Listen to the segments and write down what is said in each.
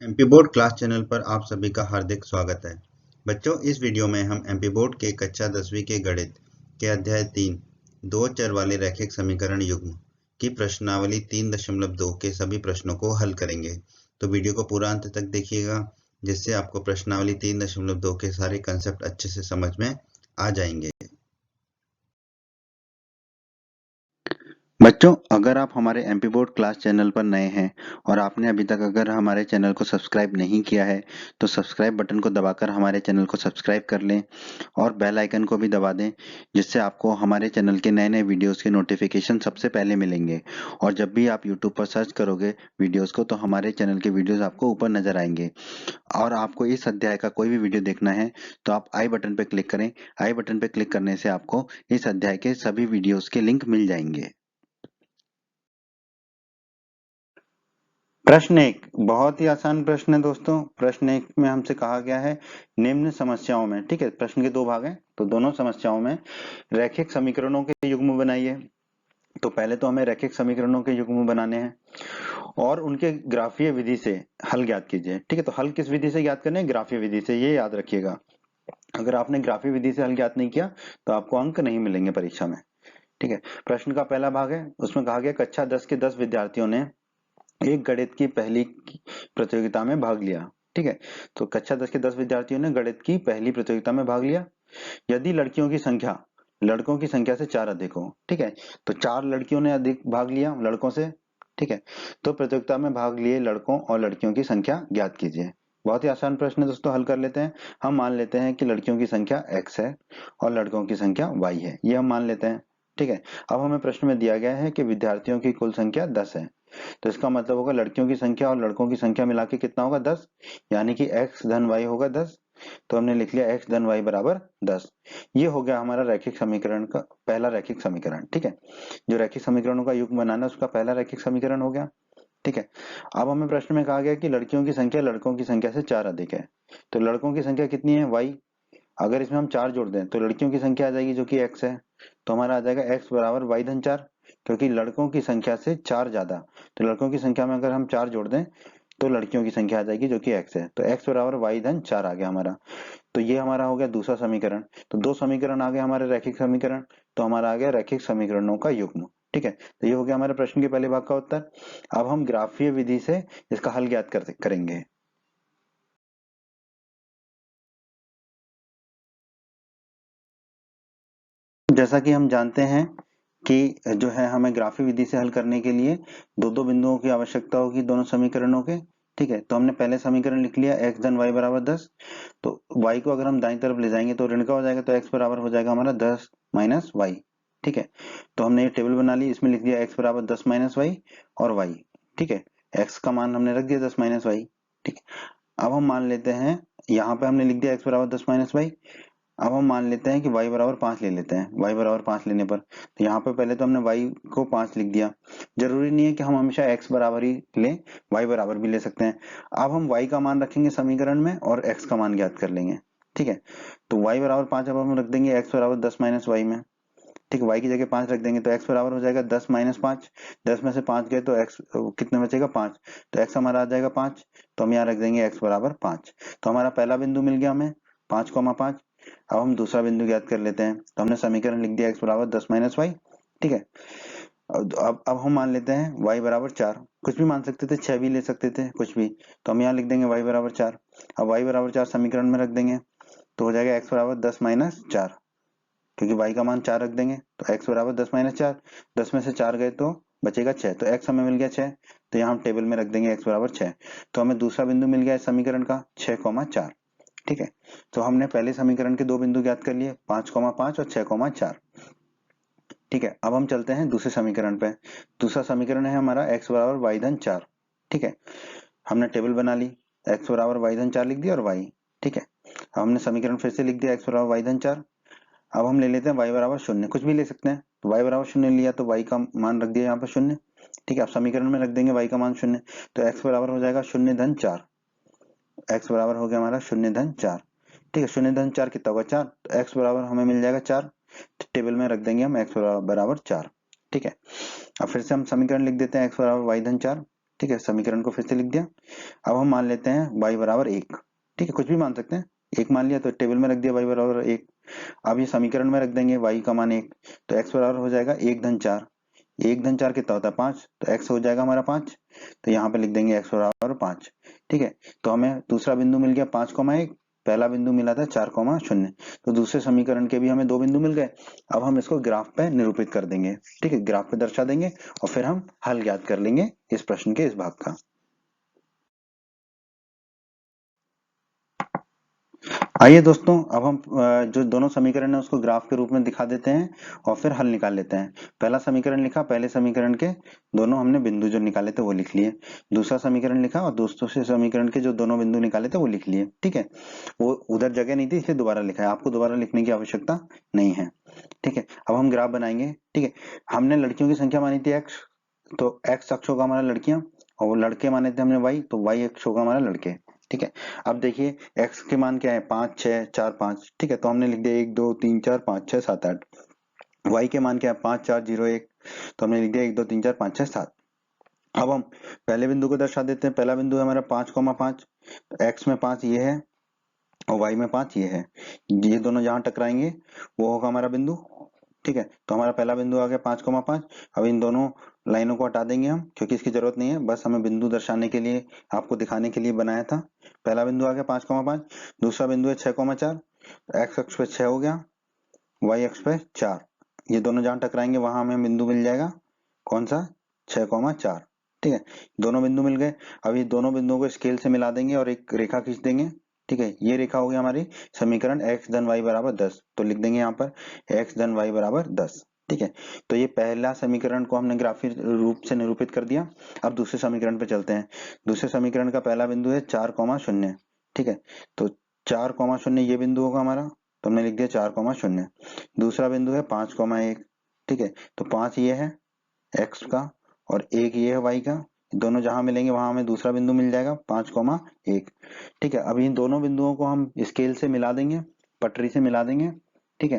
MP board class channel पर आप सभी का हार्दिक स्वागत है। बच्चों, इस वीडियो में हम एमपी बोर्ड के कक्षा 10वीं के गणित के अध्याय 3 दो चर वाले रैखिक समीकरण युग्म की प्रश्नावली 3.2 के सभी प्रश्नों को हल करेंगे। तो वीडियो को पूरा अंत तक देखिएगा, जिससे आपको प्रश्नावली 3.2 के सारे कंसेप्ट अच्छे से समझ में आ जाएंगे। बच्चों, अगर आप हमारे एमपी बोर्ड क्लास चैनल पर नए हैं और आपने अभी तक अगर हमारे चैनल को सब्सक्राइब नहीं किया है तो सब्सक्राइब बटन को दबाकर हमारे चैनल को सब्सक्राइब कर लें और बेल आइकन को भी दबा दें, जिससे आपको हमारे चैनल के नए नए वीडियोस के नोटिफिकेशन सबसे पहले मिलेंगे। और जब भी आप यूट्यूब पर सर्च करोगे वीडियोस को तो हमारे चैनल के वीडियोस आपको ऊपर नजर आएंगे। और आपको इस अध्याय का कोई भी वीडियो देखना है तो आप आई बटन पर क्लिक करें। आई बटन पर क्लिक करने से आपको इस अध्याय के सभी वीडियोस के लिंक मिल जाएंगे। प्रश्न एक बहुत ही आसान प्रश्न है दोस्तों। प्रश्न एक में हमसे कहा गया है निम्न समस्याओं में, ठीक है, प्रश्न के दो भाग हैं तो दोनों समस्याओं में रैखिक समीकरणों के युग्म बनाइए। तो पहले तो हमें रैखिक समीकरणों के युग्म बनाने हैं और उनके ग्राफीय विधि से हल ज्ञात कीजिए। ठीक है, तो हल किस विधि से ज्ञात करने हैं? ग्राफीय विधि से, ये याद रखिएगा। अगर आपने ग्राफीय विधि से हल ज्ञात नहीं किया तो आपको अंक नहीं मिलेंगे परीक्षा में। ठीक है, प्रश्न का पहला भाग है, उसमें कहा गया कक्षा 10 के 10 विद्यार्थियों ने एक गणित की पहली प्रतियोगिता में भाग लिया। ठीक है, तो कक्षा 10 के 10 विद्यार्थियों ने गणित की पहली प्रतियोगिता में भाग लिया। यदि लड़कियों की संख्या लड़कों की संख्या से 4 अधिक हो, ठीक है, तो 4 लड़कियों ने अधिक भाग लिया लड़कों से। ठीक है, तो प्रतियोगिता में भाग लिए लड़कों और लड़कियों की संख्या ज्ञात कीजिए। बहुत ही आसान प्रश्न है दोस्तों, हल कर लेते हैं। हम मान लेते हैं कि लड़कियों की संख्या x है और लड़कों की संख्या y है, ये हम मान लेते हैं। ठीक है, अब हमें प्रश्न में दिया गया है कि विद्यार्थियों की कुल संख्या 10 है, तो इसका मतलब होगा लड़कियों की संख्या और लड़कों की संख्या मिला के कितना होगा? 10, यानी कि x धन y होगा 10। तो हमने लिख लिया x धन y बराबर 10। ये हो गया हमारा रैखिक समीकरण का पहला रैखिक समीकरण। ठीक है, जो रैखिक समीकरणों का युग्म बनाना उसका पहला रैखिक समीकरण हो गया। ठीक है, अब हमें प्रश्न में कहा गया कि लड़कियों की संख्या लड़कों की संख्या से 4 अधिक है, तो लड़कों की संख्या कितनी है? y। अगर इसमें हम 4 जोड़ दें तो लड़कियों की संख्या आ जाएगी जो कि x है, तो हमारा आ जाएगा x बराबर y धन 4, क्योंकि लड़कों की संख्या से 4 ज्यादा। तो लड़कों की संख्या में अगर हम 4 जोड़ दें तो लड़कियों की संख्या आ जाएगी जो कि x है, तो x बराबर y धन 4 आ गया हमारा। तो ये हमारा हो गया दूसरा समीकरण। तो दो समीकरण आ गए हमारे रैखिक समीकरण, तो हमारा आ गया रैखिक समीकरणों का युग्म। ठीक है, तो ये हो गया हमारे प्रश्न के पहले भाग का उत्तर। अब हम ग्राफीय विधि से इसका हल ज्ञात करेंगे। जैसा कि हम जानते हैं कि जो है हमें ग्राफीय विधि से हल करने के लिए दो दो बिंदुओं की आवश्यकता होगी दोनों समीकरणों के। ठीक है, तो हमने पहले समीकरण लिख लिया x धन y बराबर 10। तो y को अगर हम दाईं तरफ ले जाएंगे तो ऋण का हो जाएगा, तो x बराबर हो जाएगा हमारा 10 माइनस y। ठीक है, तो हमने ये टेबल बना ली, इसमें लिख दिया x बराबर 10 माइनस y और y। ठीक है, x का मान हमने रख दिया 10 माइनस y। ठीक है, अब हम मान लेते हैं, यहाँ पे हमने लिख दिया x बराबर 10 माइनस y। अब हम मान लेते हैं कि y बराबर 5 ले लेते हैं। y बराबर 5 लेने पर तो यहाँ पे पहले तो हमने y को 5 लिख दिया। जरूरी नहीं है कि हम हमेशा x बराबर ही लें, y बराबर भी ले सकते हैं। अब हम y का मान रखेंगे समीकरण में और x का मान ज्ञात कर लेंगे। ठीक है, तो y बराबर 5 अब हम रख देंगे x बराबर 10 माइनस y में। ठीक है, y की जगह 5 रख देंगे तो x बराबर हो जाएगा 10 माइनस 5। 10 में से 5 गए तो x कितने बचेगा? 5। तो x हमारा आ जाएगा 5, तो हम यहाँ रख देंगे x बराबर 5। तो हमारा पहला बिंदु मिल गया हमें 5,5। अब हम दूसरा बिंदु ज्ञात कर लेते हैं, तो हमने समीकरण लिख दिया x बराबर 10 माइनस वाई। ठीक है, अब हम मान लेते हैं y बराबर 4। कुछ भी मान सकते थे, 6 भी ले सकते थे, कुछ भी। तो हम यहाँ लिख देंगे y बराबर 4। अब y बराबर 4 समीकरण में रख देंगे तो हो जाएगा x बराबर 10 माइनस 4, क्योंकि y का मान 4 रख देंगे तो x बराबर 10 माइनस 4। 10 में से 4 गए तो बचेगा 6, तो x हमें मिल गया 6। तो यहाँ हम टेबल में रख देंगे x बराबर 6। तो हमें दूसरा बिंदु मिल गया इस समीकरण का 6,4। ठीक है, तो हमने पहले समीकरण के दो बिंदु ज्ञात कर लिए 5,5 और 6,4। ठीक है, अब हम चलते हैं दूसरे समीकरण पे। दूसरा समीकरण है हमारा x बराबर y धन 4। ठीक है, हमने टेबल बना ली, x बराबर y धन 4 लिख दिया और y। ठीक है, अब हमने समीकरण फिर से लिख दिया x बराबर y धन 4। अब हम ले लेते हैं y बराबर 0, कुछ भी ले सकते हैं। तो y बराबर 0 लिया तो y का मान रख दिया यहाँ पर 0। ठीक है, अब समीकरण में रख देंगे y का मान 0, तो x बराबर हो जाएगा 0 धन 4। x बराबर हो गया हमारा 0 धन 4। ठीक है, 0 धन 4 कितना होगा? 4। तो x बराबर हमें मिल जाएगा 4। तो टेबल में रख देंगे हम x बराबर 4। ठीक है, अब फिर से हम समीकरण लिख देते हैं x बराबर y धन 4। ठीक है, समीकरण को फिर से लिख दिया। अब हम मान लेते हैं y बराबर 1, ठीक है, कुछ भी मान सकते हैं, 1 मान लिया तो टेबल में रख दिया y बराबर 1। अब ये समीकरण में रख देंगे y का मान 1, तो x बराबर हो जाएगा 1 धन 4, 1 धन 4 कितना होता है 5, तो x हो जाएगा हमारा 5, तो यहाँ पे लिख देंगे x बराबर 5। ठीक है, तो हमें दूसरा बिंदु मिल गया 5,1, पहला बिंदु मिला था 4,0, तो दूसरे समीकरण के भी हमें 2 बिंदु मिल गए। अब हम इसको ग्राफ पे निरूपित कर देंगे, ठीक है, ग्राफ पे दर्शा देंगे और फिर हम हल ज्ञात कर लेंगे इस प्रश्न के इस भाग का। आइए दोस्तों, अब हम जो दोनों समीकरण है उसको ग्राफ के रूप में दिखा देते हैं और फिर हल निकाल लेते हैं। पहला समीकरण लिखा, पहले समीकरण के दोनों हमने बिंदु जो निकाले थे वो लिख लिए। दूसरा समीकरण लिखा और दूसरे समीकरण के जो दोनों बिंदु निकाले थे वो लिख लिए। ठीक है, वो उधर जगह नहीं थी इसलिए दोबारा लिखा है, आपको दोबारा लिखने की आवश्यकता नहीं है। ठीक है, अब हम ग्राफ बनाएंगे। ठीक है, हमने लड़कियों की संख्या मानी थी x, तो x अक्ष होगा हमारा लड़कियां, और वो लड़के माने थे हमने y, तो y अक्ष होगा हमारा लड़के। ठीक है, अब देखिए x के मान क्या है 5 6 4 5, ठीक है, तो हमने लिख दिया 1 2 3 4 5 6 7 8। y के मान क्या है 5 4 0 1, तो हमने लिख दिया 1 2 3 4 5 6 7। अब हम पहले बिंदु को दर्शा देते हैं, पहला बिंदु है हमारा 5,5, तो x में 5 ये है और y में 5 ये है, ये दोनों जहां टकराएंगे वो होगा हमारा बिंदु। ठीक है, तो हमारा पहला बिंदु आ गया 5,5। अब इन दोनों लाइनों को हटा देंगे हम क्योंकि इसकी जरूरत नहीं है, बस हमें बिंदु दर्शाने के लिए, आपको दिखाने के लिए बनाया था। पहला बिंदु आ गया 5,5, दूसरा बिंदु है 6,4, एक्स अक्ष पे 6 हो गया, वाई अक्ष पे 4, ये दोनों जहां टकराएंगे वहां हमें बिंदु मिल जाएगा कौन सा 6,4। ठीक है, दोनों बिंदु मिल गए। अब ये दोनों बिंदुओं को स्केल से मिला देंगे और एक रेखा खींच देंगे। ठीक है, ये रेखा होगी हमारी समीकरण x धन y बराबर 10, तो लिख देंगे यहाँ पर x धन y बराबर 10। ठीक है, तो ये पहला समीकरण को हमने ग्राफिक रूप से निरूपित कर दिया। अब दूसरे समीकरण पे चलते हैं। दूसरे समीकरण का पहला बिंदु है 4,0। ठीक है, तो 4,0 ये बिंदु होगा हमारा, तो हमने लिख दिया 4,0। दूसरा बिंदु है 5,1। ठीक है, तो 5 ये है x का और 1 ये है y का, दोनों जहां मिलेंगे वहां हमें दूसरा बिंदु मिल जाएगा 5,1। ठीक है, अब इन दोनों बिंदुओं को हम स्केल से मिला देंगे, पटरी से मिला देंगे। ठीक है,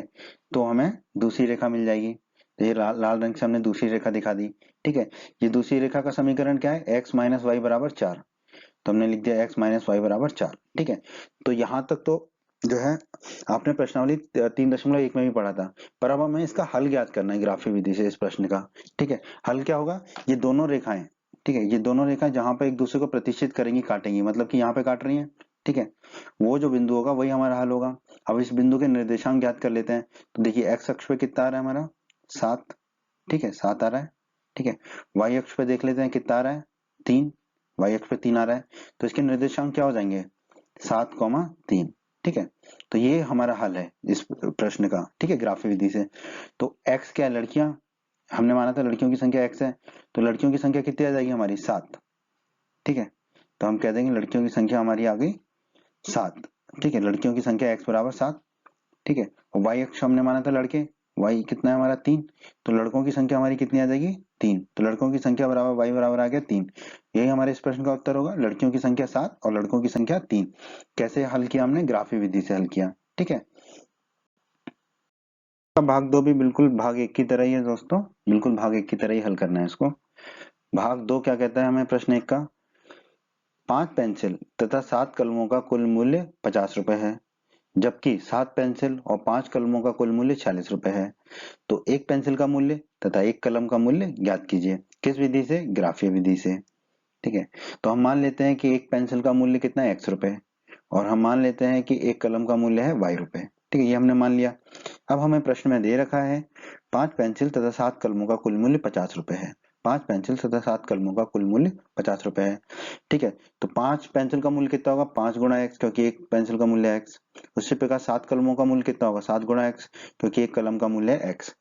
तो हमें दूसरी रेखा मिल जाएगी। तो ये लाल रंग से हमने दूसरी रेखा दिखा दी। ठीक है, ये दूसरी रेखा का समीकरण क्या है x माइनस वाई बराबर 4, तो हमने लिख दिया x माइनस वाई बराबर 4। ठीक है, तो यहाँ तक तो जो है आपने प्रश्नावली 3.1 में भी पढ़ा था, पर अब हमें इसका हल ज्ञात करना है ग्राफी विधि से इस प्रश्न का। ठीक है, हल क्या होगा, ये दोनों रेखाएं, ठीक है, ये दोनों रेखाएं जहां पे एक दूसरे को प्रतिष्ठित करेंगी, काटेंगी, मतलब कि यहाँ पे काट रही हैं। ठीक है, वो जो बिंदु होगा वही हमारा हल होगा। अब इस बिंदु के निर्देशांक ज्ञात कर लेते हैं। तो देखिए x अक्ष पे कितना आ रहा है हमारा 7, ठीक है 7 आ रहा है। ठीक है, y अक्ष पे देख लेते हैं कितना आ रहा है 3, y अक्ष पे 3 आ रहा है, तो इसके निर्देशांक क्या हो जाएंगे 7,3। ठीक है, तो ये हमारा हल है इस प्रश्न का। ठीक है, ग्राफी विधि से। तो x क्या है, लड़कियां, हमने माना था लड़कियों की संख्या x है, तो लड़कियों की संख्या कितनी आ जाएगी हमारी 7। ठीक है, तो हम कह देंगे लड़कियों की संख्या हमारी आ गई 7। ठीक है, लड़कियों की संख्या x बराबर 7। ठीक है, और y अक्ष हमने माना था लड़के, y कितना है हमारा 3, तो लड़कों की संख्या हमारी कितनी आ जाएगी 3, तो लड़कों की संख्या बराबर y बराबर आ गया 3। यही हमारे इस प्रश्न का उत्तर होगा, लड़कियों की संख्या 7 और लड़कों की संख्या 3। कैसे हल किया हमने, ग्राफी विधि से हल किया। ठीक है, भाग 2 भी बिल्कुल भाग 1 की तरह ही है दोस्तों, बिल्कुल भाग 1 की तरह ही हल करना है इसको। भाग 2 क्या कहता है हमें, प्रश्न 1 का 5 पेंसिल तथा 7 कलमों का कुल मूल्य 50 रुपए है, जबकि 7 पेंसिल और 5 कलमों का कुल मूल्य 40 रुपए है। तो एक पेंसिल का मूल्य तथा एक कलम का मूल्य ज्ञात कीजिए। किस विधि से, ग्राफीय विधि से। ठीक है, तो हम मान लेते हैं कि एक पेंसिल का मूल्य कितना है x रुपए, और हम मान लेते हैं कि एक कलम का मूल्य है y रुपए। ठीक है, ये हमने मान लिया। अब हमें प्रश्न में दे रखा है 5 पेंसिल तथा 7 कलमों का कुल मूल्य 50 रुपए है। 5 पेंसिल तथा 7 कलमों का कुल मूल्य 50 रुपए है। ठीक है, तो 5 पेंसिल का मूल्य कितना होगा 5 गुणा x, क्योंकि एक पेंसिल का मूल्य है x। उसी प्रकार 7 कलमों का मूल्य कितना होगा 7 गुणा x, क्योंकि एक कलम का मूल्य है x।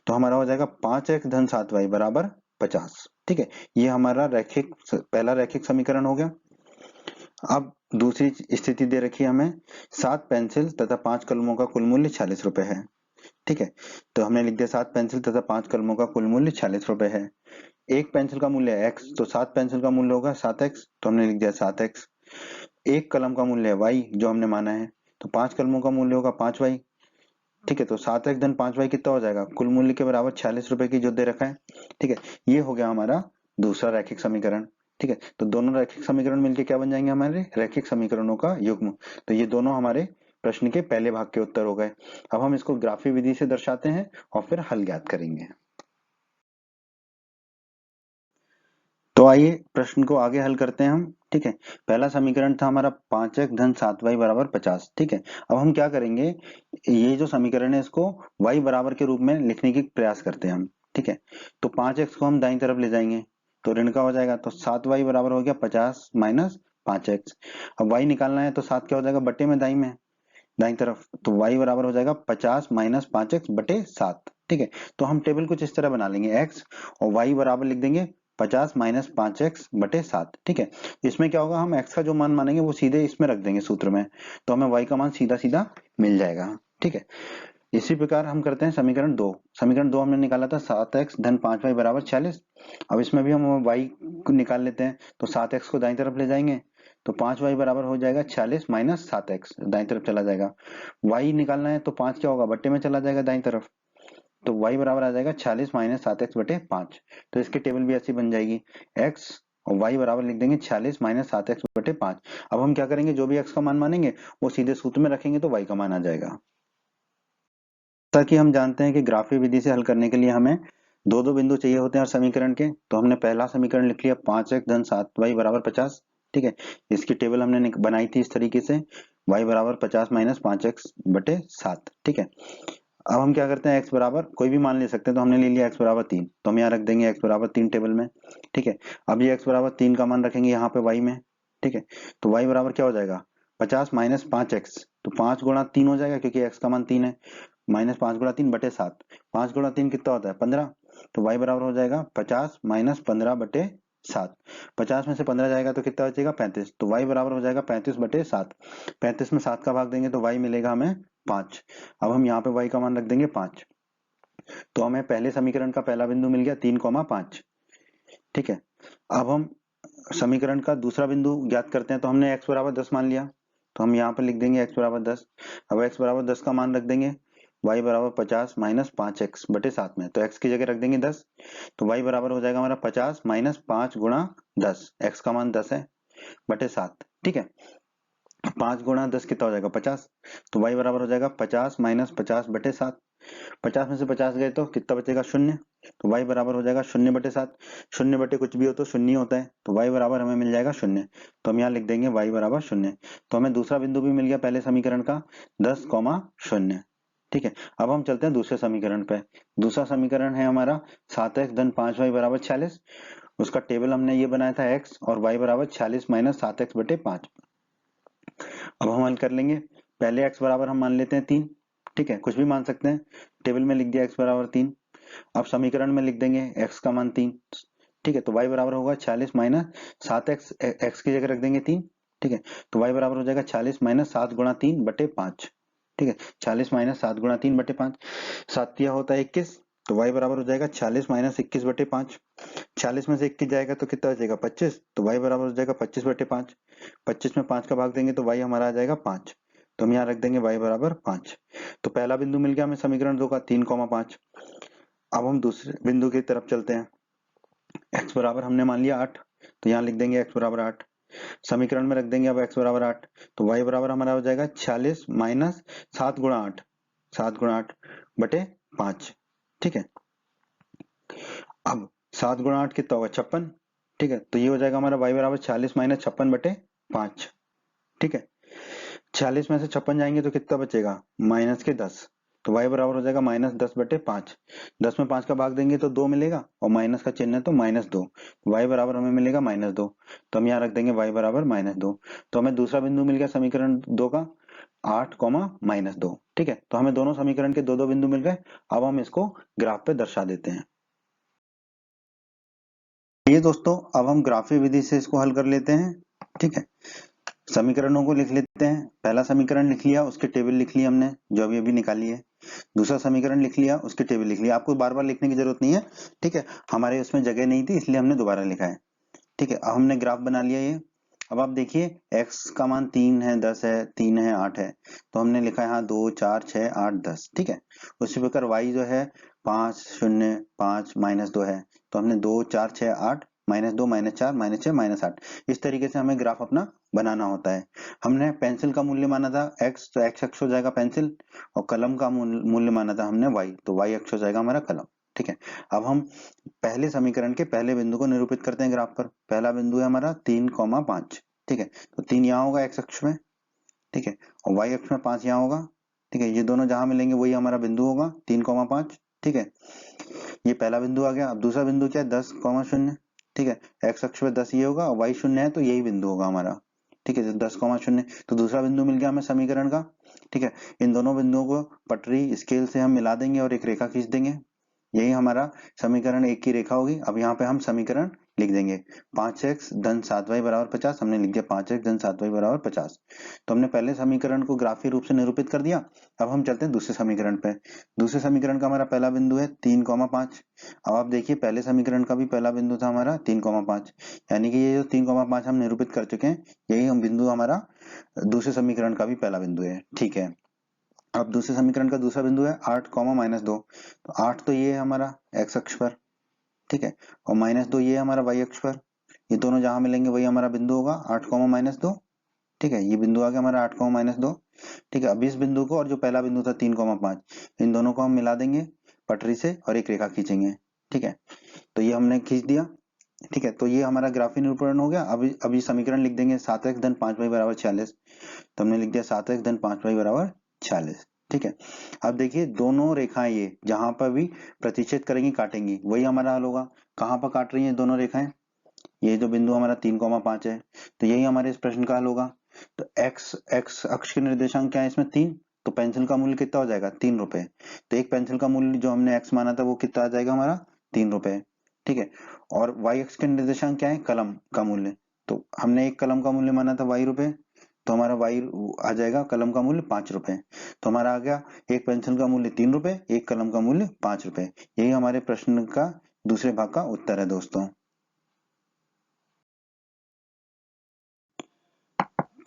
तो हमारा हो जाएगा 5x धन 7y बराबर 50। ठीक है, ये हमारा रैखिक पहला रैखिक समीकरण हो गया। अब दूसरी स्थिति दे रखी है हमें 7 पेंसिल तथा 5 कलमों का कुल मूल्य 40 रुपए है। ठीक है, तो हमने लिख दिया 7 पेंसिल तथा 5 कलमों का कुल मूल्य 40 रुपए है। एक पेंसिल का मूल्य है x, तो 7 पेंसिल का मूल्य होगा 7x, तो हमने लिख दिया 7x। एक कलम का मूल्य है y जो हमने माना है, तो 5 कलमों का मूल्य होगा 5y। ठीक है, तो 7x धन 5y कितना हो जाएगा, कुल मूल्य के बराबर 46 रुपए की जो दे रखा है। ठीक है, ये हो गया हमारा दूसरा रैखिक समीकरण। ठीक है, तो दोनों रैखिक समीकरण मिलके क्या बन जाएंगे, हमारे रैखिक समीकरणों का युग्म। तो ये दोनों हमारे प्रश्न के पहले भाग के उत्तर हो गए। अब हम इसको ग्राफीय विधि से दर्शाते हैं और फिर हल ज्ञात करेंगे। तो आइए प्रश्न को आगे हल करते हैं हम। ठीक है, पहला समीकरण था हमारा 5x धन 7y बराबर 50। ठीक है, अब हम क्या करेंगे, ये जो समीकरण है इसको y बराबर के रूप में लिखने की प्रयास करते हैं हम। ठीक है, तो 5x को हम दाईं तरफ ले जाएंगे तो ऋण का हो जाएगा, तो 7y बराबर हो गया 50 माइनस 5x। अब y निकालना है तो 7 क्या हो जाएगा, बटे में दाईं तरफ, तो y बराबर हो जाएगा 50 माइनस 5x बटे 7। ठीक है, तो हम टेबल कुछ इस तरह बना लेंगे, x और y बराबर लिख देंगे 50 माइनस 5x बटे 7। ठीक है, इसमें क्या होगा, हम x का जो मान मानेंगे वो सीधे इसमें रख देंगे सूत्र में, तो हमें y का मान सीधा सीधा मिल जाएगा। ठीक है, इसी प्रकार हम करते हैं समीकरण दो हमने निकाला था 7x धन 5y बराबर 46। अब इसमें भी हम y को निकाल लेते हैं, तो 7x को दाईं तरफ ले जाएंगे तो 5y बराबर हो जाएगा 46 माइनस 7x, दाईं तरफ चला जाएगा। y निकालना है तो 5 क्या होगा, बट्टे में चला जाएगा दाईं तरफ, तो y बराबर आ जाएगा 46 माइनस 7x बटे 5। तो इसकी टेबल भी ऐसी बन जाएगी, x और y बराबर लिख देंगे 46 माइनस 7x बटे 5। अब हम क्या करेंगे, जो भी x का मान मानेंगे वो सीधे सूत्र में रखेंगे तो y का मान आ जाएगा। जैसा कि हम जानते हैं कि ग्राफीय विधि से हल करने के लिए हमें दो दो बिंदु चाहिए होते हैं हर समीकरण के, तो हमने पहला समीकरण लिख लिया 5x धन 7y बराबर 50। ठीक है, इसकी टेबल हमने बनाई थी इस तरीके से, y बराबर 50 माइनस 5x बटे 7। ठीक है, अब हम क्या करते हैं, x बराबर कोई भी मान ले सकते हैं, तो हमने ले लिया x बराबर 3, तो हम यहाँ रख देंगे x बराबर 3 टेबल में। ठीक है, अब ये x बराबर 3 का मान रखेंगे यहाँ पे y में। ठीक है, तो y बराबर क्या हो जाएगा, 50 माइनस 5x, तो 5 गुणा 3 हो जाएगा क्योंकि x का मान 3 है, माइनस 5 गुणा 3 बटे 7। 5 गुणा 3 कितना होता है, 15। तो y बराबर हो जाएगा 50 माइनस 15 बटे 7। 50 में से 15 जाएगा तो कितना बचेगा, 35। तो y बराबर हो जाएगा 35 बटे 7। 35 में 7 का भाग देंगे तो y मिलेगा हमें 5। अब हम यहाँ पे y का मान रख देंगे 5, तो हमें पहले समीकरण का पहला बिंदु मिल गया 3,5। ठीक है, अब हम समीकरण का दूसरा बिंदु ज्ञात करते हैं, तो हमने x बराबर 10 मान लिया, तो हम यहाँ पर लिख देंगे x बराबर 10। अब x बराबर 10 का मान रख देंगे, y बराबर 50 माइनस 5x बटे 7 में, तो x की जगह रख देंगे 10, तो y बराबर हो जाएगा हमारा 50 माइनस 5 गुणा 10, x का मान 10 है बटे 7। ठीक है, 5 गुणा 10 कितना हो जाएगा, 50, तो y बराबर हो जाएगा 50 माइनस 50 बटे 7। 50 में से 50 गए तो कितना बचेगा, शून्य, तो y बराबर हो जाएगा 0 बटे 7। 0 बटे कुछ भी हो तो शून्य होता है, तो y बराबर हमें मिल जाएगा 0, तो हम यहाँ लिख देंगे y बराबर 0। तो हमें दूसरा बिंदु भी मिल गया पहले समीकरण का 10,0। ठीक है, अब हम चलते हैं दूसरे समीकरण पे। दूसरा समीकरण है हमारा 7x धन 5y बराबर 46। उसका टेबल हमने ये बनाया था x और y बराबर 46 माइनस 7x बटे 5। अब हम हल कर लेंगे, पहले x बराबर हम मान लेते हैं 3। ठीक है, कुछ भी मान सकते हैं, टेबल में लिख दिया x बराबर 3। अब समीकरण में लिख देंगे x का मान 3। ठीक है, तो y बराबर होगा 46 माइनस 7x, x की जगह रख देंगे 3। ठीक है, तो y बराबर हो जाएगा 46 माइनस 7 गुणा 3 बटे 5। ठीक है, 46 माइनस 7 गुणा 3 बटे 5, 7 तिया होता है 21, तो y बराबर हो जाएगा 46 माइनस 21 बटे 5। 40 में से 21 जाएगा तो कितना बचेगा, 25, तो y बराबर हो जाएगा 25 बटे 5। 25 में 5 का भाग देंगे तो y हमारा आ जाएगा 5, तो हम यहाँ रख देंगे y बराबर 5। तो पहला बिंदु मिल गया हमें समीकरण 2 का 3,5। अब हम दूसरे बिंदु की तरफ चलते हैं, x बराबर हमने मान लिया 8, तो यहाँ लिख देंगे x बराबर 8। समीकरण में रख देंगे अब x बराबर 8, तो y बराबर हमारा हो जाएगा 46 माइनस 7 गुणा 8, 7 गुणा 8 बटे 5। ठीक है, अब 7 गुणा 8 कितना होगा, 56। ठीक है, तो ये हो जाएगा हमारा y बराबर 46 माइनस 56 बटे 5। ठीक है, 46 में से 56 जाएंगे तो कितना बचेगा, माइनस के 10, तो y बराबर हो जाएगा माइनस 10 बटे 5। 10 में 5 का भाग देंगे तो 2 मिलेगा और माइनस का चिन्ह है तो माइनस 2, y बराबर हमें मिलेगा माइनस 2, तो हम यहाँ रख देंगे y बराबर माइनस 2। तो हमें दूसरा बिंदु मिल गया समीकरण 2 का 8, माइनस 2। ठीक है, तो हमें दोनों समीकरण के दो दो बिंदु मिल गए। अब हम इसको ग्राफ पे दर्शा देते हैं। ये दोस्तों, अब हम ग्राफीय विधि से इसको हल कर लेते हैं। ठीक है, समीकरणों को लिख लेते हैं। पहला समीकरण लिख लिया, उसकी टेबल लिख ली हमने जो अभी अभी निकाली है। दूसरा समीकरण लिख लिया, उसकी टेबल लिख लिया। आपको बार बार लिखने की जरूरत नहीं है। ठीक है, हमारे उसमें जगह नहीं थी इसलिए हमने दोबारा लिखा है। ठीक है, अब हमने ग्राफ बना लिया ये। अब आप देखिए x का मान 3 है, 10 है, 3 है, 8 है, तो हमने लिखा है यहाँ 2, 4, 6, 8, 10। ठीक है, उसी प्रकार y जो है 5, 0, 5, -2 है, तो हमने 2, 4, 6, 8, -2 -4 -6 -8। इस तरीके से हमें ग्राफ अपना बनाना होता है। हमने पेंसिल का मूल्य माना था x, तो x अक्ष हो जाएगा पेंसिल, और कलम का मूल्य माना था हमने y, तो y अक्ष हो जाएगा हमारा कलम। ठीक है, अब हम पहले समीकरण के पहले बिंदु को निरूपित करते हैं ग्राफ पर। पहला बिंदु है हमारा 3,5। ठीक है, तो 3 यहाँ होगा x अक्ष में, ठीक है, और y अक्ष में 5 यहाँ होगा। ठीक है, ये दोनों जहां मिलेंगे वही हमारा बिंदु होगा 3,5। ठीक है, ये पहला बिंदु आ गया। अब दूसरा बिंदु क्या है 10,0। ठीक है, x अक्ष पे 10 ये होगा और y 0 है, तो यही बिंदु होगा हमारा। ठीक है, 10,0, तो दूसरा बिंदु मिल गया हमें समीकरण का। ठीक है, इन दोनों बिंदुओं को पटरी स्केल से हम मिला देंगे और एक रेखा खींच देंगे। यही हमारा समीकरण 1 की रेखा होगी। अब यहाँ पे हम समीकरण लिख देंगे 5x धन 7y बराबर 50। हमने लिख दिया 5x धन 7y बराबर 50। तो हमने पहले समीकरण को ग्राफीय रूप से निरूपित कर दिया। अब हम चलते हैं दूसरे समीकरण पे। दूसरे समीकरण का हमारा पहला बिंदु है 3,5। अब आप देखिए पहले समीकरण का भी पहला बिंदु था हमारा 3,5, यानी कि ये जो 3,5 हम निरूपित कर चुके हैं, यही हम बिंदु हमारा दूसरे समीकरण का भी पहला बिंदु है। ठीक है, अब दूसरे समीकरण का दूसरा बिंदु है 8, -2। तो 8 तो ये है हमारा x अक्ष पर, ठीक है, और -2 ये है हमारा y अक्ष पर। ये दोनों जहां मिलेंगे वही हमारा बिंदु होगा 8, -2। ठीक है, ये बिंदु आ गया हमारा 8, -2। ठीक है, अब इस बिंदु को और जो पहला बिंदु था 3,5, इन दोनों को हम मिला देंगे पटरी से और एक रेखा खींचेंगे। ठीक है, तो ये हमने खींच दिया। ठीक है, तो ये हमारा ग्राफीय निरूपण हो गया। अभी समीकरण लिख देंगे 7x धन 5y बराबर 46। तो हमने लिख दिया 7x धन 5y बराबर 46। ठीक है, अब देखिए दोनों रेखाएं ये जहां पर भी प्रतिच्छेद करेंगी काटेंगी वही हमारा हल होगा। कहां पर काट रही हैं दोनों रेखाएं? ये जो बिंदु हमारा 3,5 है, तो यही हमारे इस प्रश्न का हल होगा। तो x अक्ष के निर्देशांक क्या है इसमें 3, तो पेंसिल का मूल्य कितना हो जाएगा 3 रुपए। तो एक पेंसिल का मूल्य जो हमने x माना था वो कितना आ जाएगा हमारा 3 रुपए। ठीक है, और y अक्ष के निर्देशांक क्या है कलम का मूल्य, तो हमने एक कलम का मूल्य माना था y रुपए, तो हमारा y आ जाएगा कलम का मूल्य 5 रुपए। तो हमारा आ गया एक पेंसिल का मूल्य 3 रुपए, एक कलम का मूल्य 5 रुपए। यही हमारे प्रश्न का दूसरे भाग का उत्तर है दोस्तों।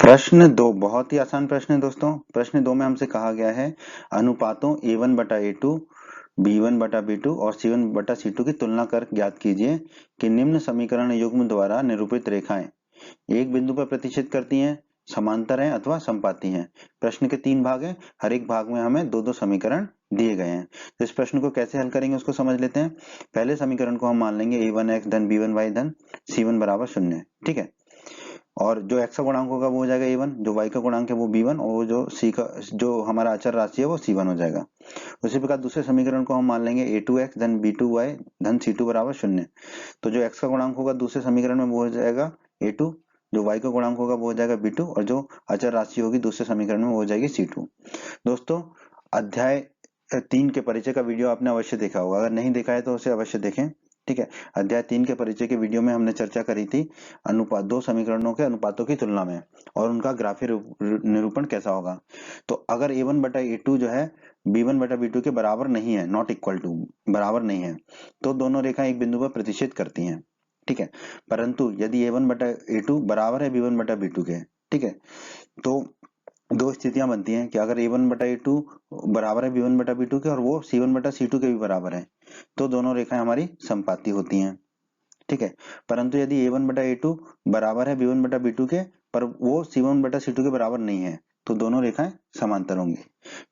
प्रश्न 2 बहुत ही आसान प्रश्न है दोस्तों। प्रश्न 2 में हमसे कहा गया है अनुपातों a1/a2, b1/b2 और c1/c2 की तुलना कर ज्ञात कीजिए कि निम्न समीकरण युग्म द्वारा निरूपित रेखाएं एक बिंदु पर प्रतिच्छेद करती हैं, समांतर हैं अथवा समपाती हैं। प्रश्न के 3 भाग हैं, हर एक भाग में हमें दो दो समीकरण दिए गए हैं। तो इस प्रश्न को कैसे हल करेंगे उसको समझ लेते हैं। पहले समीकरण को हम मान लेंगे a1x धन b1y धन c1 बराबर 0। ठीक है, और जो x का गुणांक होगा वो हो जाएगा a1, जो y का गुणांक है वो b1, और जो c का जो हमारा अचर राशि है वो c1 हो जाएगा। उसी प्रकार दूसरे समीकरण को हम मान लेंगे a2x धन b2y धन c2 बराबर 0। तो जो x का गुणांक होगा दूसरे समीकरण में वो हो जाएगा a2, जो y का गुणांक होगा वो हो जाएगा b2, और जो अचर राशि होगी दूसरे समीकरण में वो हो जाएगी c2। दोस्तों अध्याय 3 के परिचय का वीडियो आपने अवश्य देखा होगा, अगर नहीं देखा है तो उसे अवश्य देखें। ठीक है, अध्याय 3 के परिचय के वीडियो में हमने चर्चा करी थी अनुपात दो समीकरणों के अनुपातों की तुलना में और उनका ग्राफीय निरूपण कैसा होगा। तो अगर a1/a2 जो है b1/b2 के बराबर नहीं है, नॉट इक्वल टू, बराबर नहीं है, तो दोनों रेखाएं एक बिंदु पर प्रतिच्छेद करती हैं। ठीक है, परंतु यदि a1/a2 बराबर है b1/b2 के, ठीक है, तो दो स्थितियां बनती हैं कि अगर a1/a2 बराबर है b1/b2 के और वो c1/c2 के भी बराबर है, तो दोनों रेखाएं हमारी समपाती होती हैं। ठीक है, परंतु यदि a1/a2 बराबर है b1/b2 के पर वो c1/c2 के बराबर नहीं है, तो दोनों रेखाएं समांतर होंगी।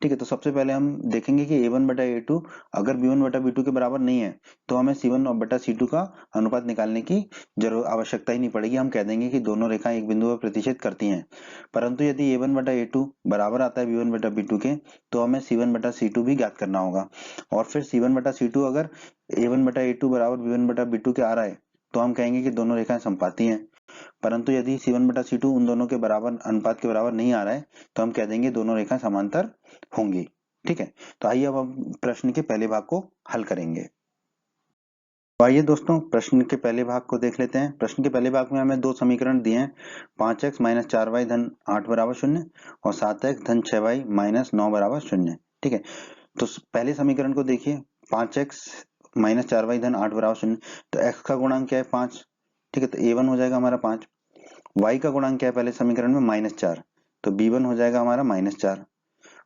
ठीक है, तो सबसे पहले हम देखेंगे कि a1/a2 अगर b1/b2 के बराबर नहीं है तो हमें c1/c2 का अनुपात निकालने की जरूर आवश्यकता ही नहीं पड़ेगी। हम कह देंगे कि दोनों रेखाएं एक बिंदु पर प्रतिच्छेद करती हैं। परंतु यदि a1/a2 बराबर आता है b1/b2 के, तो हमें c1/c2 भी ज्ञात करना होगा। और फिर c1/c2 अगर a1/a2 बराबर b1/b2 के आ रहा है तो हम कहेंगे कि दोनों रेखाएं समपाती हैं। परंतु यदि c1/c2 उन दोनों के बराबर अनुपात के बराबर नहीं आ रहा है तो हम कह देंगे दोनों रेखाएं समांतर होंगी। ठीक है, तो आइए अब हम प्रश्न के पहले भाग को हल करेंगे। तो आइए दोस्तों प्रश्न के पहले भाग को देख लेते हैं। प्रश्न के पहले भाग में हमें दो समीकरण दिए हैं 5x - 4y धन 8 बराबर 0 और 7x धन 6y - 9 बराबर 0। ठीक है, तो पहले समीकरण को देखिए 5x - 4y धन 8 बराबर 0, तो x का गुणांक क्या है 5। ठीक है, तो a1 हो जाएगा हमारा 5। y का गुणांक क्या है पहले समीकरण में -4, तो b1 हो जाएगा हमारा -4,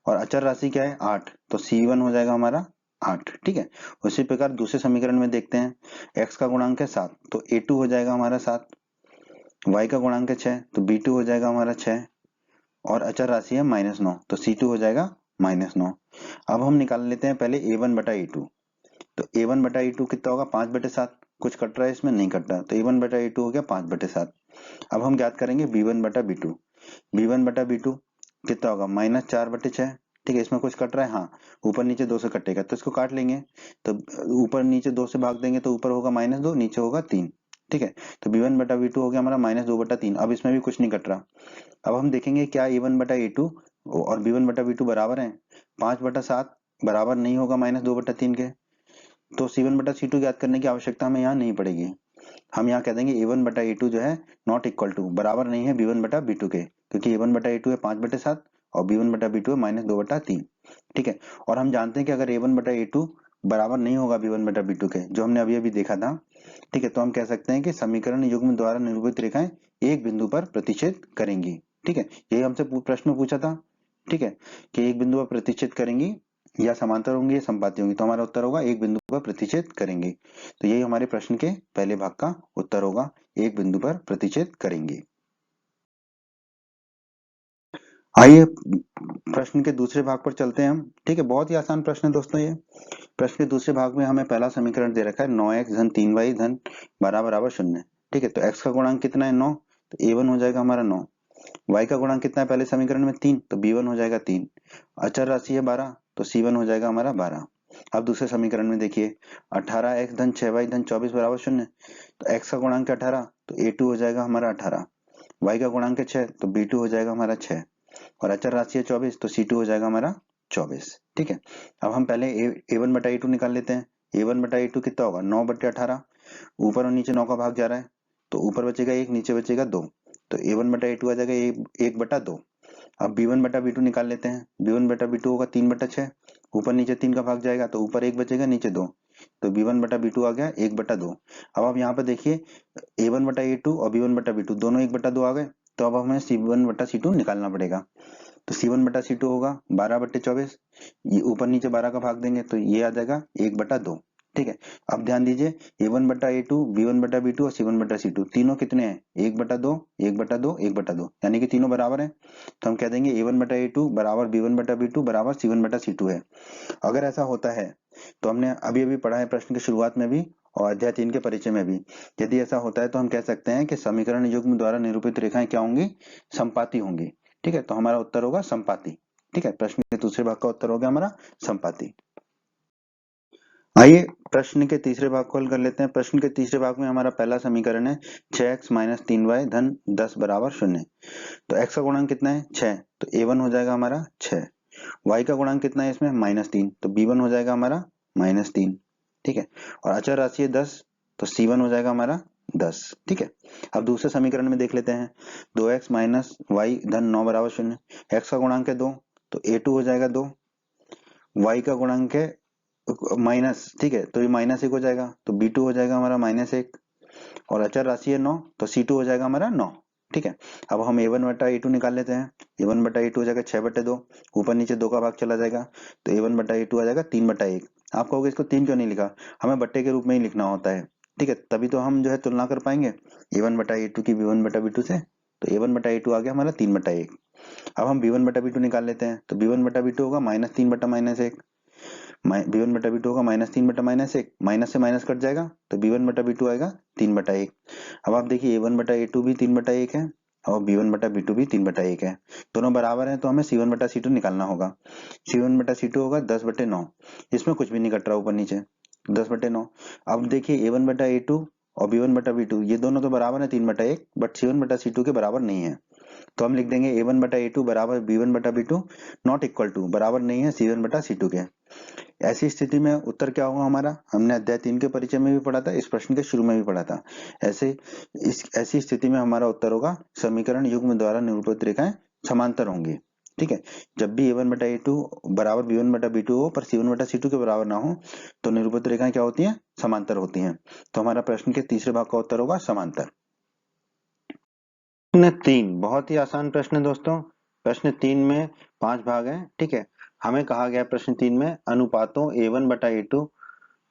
और अचर राशि क्या है 8, तो c1 हो जाएगा हमारा 8, ठीक है। उसी प्रकार दूसरे समीकरण में देखते हैं, x का गुणांक है 7 तो a2 हो जाएगा हमारा 7, y का गुणांक है 6 तो b2 हो जाएगा हमारा 6, और अचर राशि है -9 तो c2 हो जाएगा -9। अब हम निकाल लेते हैं पहले a1 बटा a2, तो a1 बटा a2 कितना होगा 5/7, कुछ कट रहा है इसमें, नहीं कट रहा, तो a1 बटा a2 हो गया 5/7। अब हम ज्ञात करेंगे b1 बटा b2, b1 बटा b2 कितना होगा -4/6, ठीक है। इसमें कुछ कट रहा है, हाँ, ऊपर नीचे 2 से कटेगा तो इसको काट लेंगे, तो ऊपर नीचे 2 से भाग देंगे तो ऊपर होगा -2, नीचे होगा 3, ठीक है। तो b1 बटा b2 हो गया हमारा -2/3। अब इसमें भी कुछ नहीं कट रहा। अब हम देखेंगे क्या a1 बटा a2 और b1 बटा b2 बराबर हैं, 5/7 बराबर नहीं होगा -2/3 के, तो c1 बटा c2 ज्ञात करने की आवश्यकता हमें यहाँ नहीं पड़ेगी। हम यहाँ कह देंगे a1 बटा a2 जो है नॉट इक्वल टू, बराबर नहीं है b1 बटा b2 के, क्योंकि a1 बटा a2 है 5/7 और b1 बटा b2 है -2/3, ठीक है। और हम जानते हैं कि अगर a1 बटा a2 बराबर नहीं होगा b1 बटा b2 के, जो हमने अभी अभी देखा था, ठीक है, तो हम कह सकते हैं कि समीकरण युग्म द्वारा निरूपित रेखाएं एक बिंदु पर प्रतिच्छेद करेंगी, ठीक है। यही हमसे प्रश्न पूछा था, ठीक है, कि एक बिंदु पर प्रतिच्छेद करेंगी या समांतर होंगी या संपाती होंगी, तो हमारा उत्तर होगा एक बिंदु पर प्रतिच्छेद करेंगी। तो यही हमारे प्रश्न के पहले भाग का उत्तर होगा, एक बिंदु पर प्रतिच्छेद करेंगी। आइए प्रश्न के दूसरे भाग पर चलते हैं हम, ठीक है। बहुत ही आसान प्रश्न है दोस्तों ये। प्रश्न के दूसरे भाग में हमें पहला समीकरण दे रखा है 9x धन 3y धन 12 बराबर 0, ठीक है। तो x का गुणांक कितना है 9, तो a1 हो जाएगा हमारा 9, y का गुणांक कितना है पहले समीकरण में 3, तो b1 हो जाएगा 3, अचर राशि है 12 तो c1 हो जाएगा हमारा 12। अब दूसरे समीकरण में देखिए 18x धन 6y धन 24 बराबर 0, तो x का गुणांक है 18 तो a2 हो जाएगा हमारा 18, y का गुणांक है 6 तो b2 हो जाएगा हमारा 6, और अचर राशि है 24 तो c2 हो जाएगा हमारा 24, ठीक है। अब हम पहले a1 बटा a2 निकाल लेते हैं। a1 बटा a2 कितना होगा 9/18, ऊपर और नीचे 9 का भाग जा रहा है तो ऊपर बचेगा 1, नीचे बचेगा 2, तो a1 बटा a2 आ जाएगा 1/2। अब b1 बटा b2 निकाल लेते हैं। b1 बटा b2 होगा 3/6, ऊपर नीचे 3 का भाग जाएगा तो ऊपर 1 बचेगा नीचे 2, तो b1 बटा b2 आ गया 1/2। अब आप यहाँ पे देखिए a1 बटा a2 और b1 बटा b2 दोनों 1/2 आ गए, तो अब हमें c1 बटा c2 निकालना पड़ेगा। तो c1 बटा c2 होगा 12/24, ये ऊपर नीचे 12 का भाग देंगे तो ये आ जाएगा 1/2, ठीक है। अब ध्यान दीजिए a1 बटा a2, b1 बटा b2 और c1 बटा c2 तीनों कितने हैं 1/2, 1/2, 1/2, यानी कि तीनों बराबर हैं। तो हम कह देंगे a1 बटा a2 बराबर b1 बटा b2 बराबर c1 बटा c2 है। अगर ऐसा होता है तो हमने अभी अभी पढ़ा है प्रश्न की शुरुआत में भी और अध्याय 3 के परिचय में भी, यदि ऐसा होता है तो हम कह सकते हैं कि समीकरण युग्म द्वारा निरूपित रेखाएं क्या होंगी, संपाती होंगी, ठीक है। तो हमारा उत्तर होगा संपाती, ठीक है। प्रश्न के दूसरे भाग का उत्तर हो गया हमारा संपाती। आइए प्रश्न के तीसरे भाग को हल कर लेते हैं। प्रश्न के तीसरे भाग में हमारा पहला समीकरण है 6x - 3y धन 10 बराबर 0, तो x का गुणांक कितना है 6, तो a1 हो जाएगा हमारा 6, y का गुणांक कितना है इसमें -3, तो b1 हो जाएगा हमारा -3, ठीक है। और अचर राशि है 10 तो c1 हो जाएगा हमारा 10, ठीक है। अब दूसरे समीकरण में देख लेते हैं 2x - y धन 9 बराबर 0, x का गुणांक है 2 तो a2 हो जाएगा 2, y का गुणांक है माइनस, ठीक है, तो ये -1 हो जाएगा तो b2 हो जाएगा हमारा -1, और अचर राशि है 9 तो c2 हो जाएगा हमारा 9, ठीक है। अब हम a1 बटा a2 निकाल लेते हैं। a1 बटा a2 हो जाएगा 6/2, ऊपर नीचे 2 का भाग चला जाएगा तो a1 बटा a2 आ जाएगा 3/1। आप कहोगे इसको 3 क्यों नहीं लिखा, हमें बट्टे के रूप में ही लिखना होता है, ठीक है, तभी तो हम जो है तुलना कर पाएंगे a1 बटा a2 की b1 बटा b2 से, तो a1 बटा a2 आ गया हमारा 3/1। अब हम b1 बटा b2 निकाल लेते हैं, तो b1 बटा b2 होगा -3 बटा -1, b1 बटा b2 होगा -3 बटा -1, माइनस से माइनस कट जाएगा तो b1 बटा b2 आएगा 3/1। अब आप देखिए a1 बटा a2 भी 3/1 है और b1 बटा b2 भी 3/1 है, दोनों बराबर हैं तो हमें c1 बटा c2 निकालना होगा। c1 बटा c2 होगा 10/9, इसमें कुछ भी नहीं कट रहा ऊपर नीचे 10/9। अब देखिए a1 बटा a2 और b1 बटा b2 ये दोनों तो बराबर है 3/1, बट c1 बटा c2 के बराबर नहीं है, तो हम लिख देंगे a1 बटा a2 बराबर b1 बटा b2 नॉट इक्वल टू, बराबर नहीं है c1 बटा c2 के। ऐसी स्थिति में उत्तर क्या होगा हमारा, हमने अध्याय 3 के परिचय में भी पढ़ा था, इस प्रश्न के शुरू में भी पढ़ा था। ऐसी स्थिति में हमारा उत्तर होगा समीकरण युग्म द्वारा निरूपित रेखाएं समांतर होंगी, ठीक है। जब भी a1 बटा a2 बराबर b1 बटा b2 हो पर c1 बटा c2 के बराबर ना हो तो निरूपित रेखाएं क्या होती हैं, समांतर होती हैं। तो हमारा प्रश्न के तीसरे भाग का उत्तर होगा समांतर। प्रश्न 3 बहुत ही आसान प्रश्न है दोस्तों। प्रश्न 3 में 5 भाग हैं, ठीक है। हमें कहा गया प्रश्न 3 में अनुपातों a1 बटा a2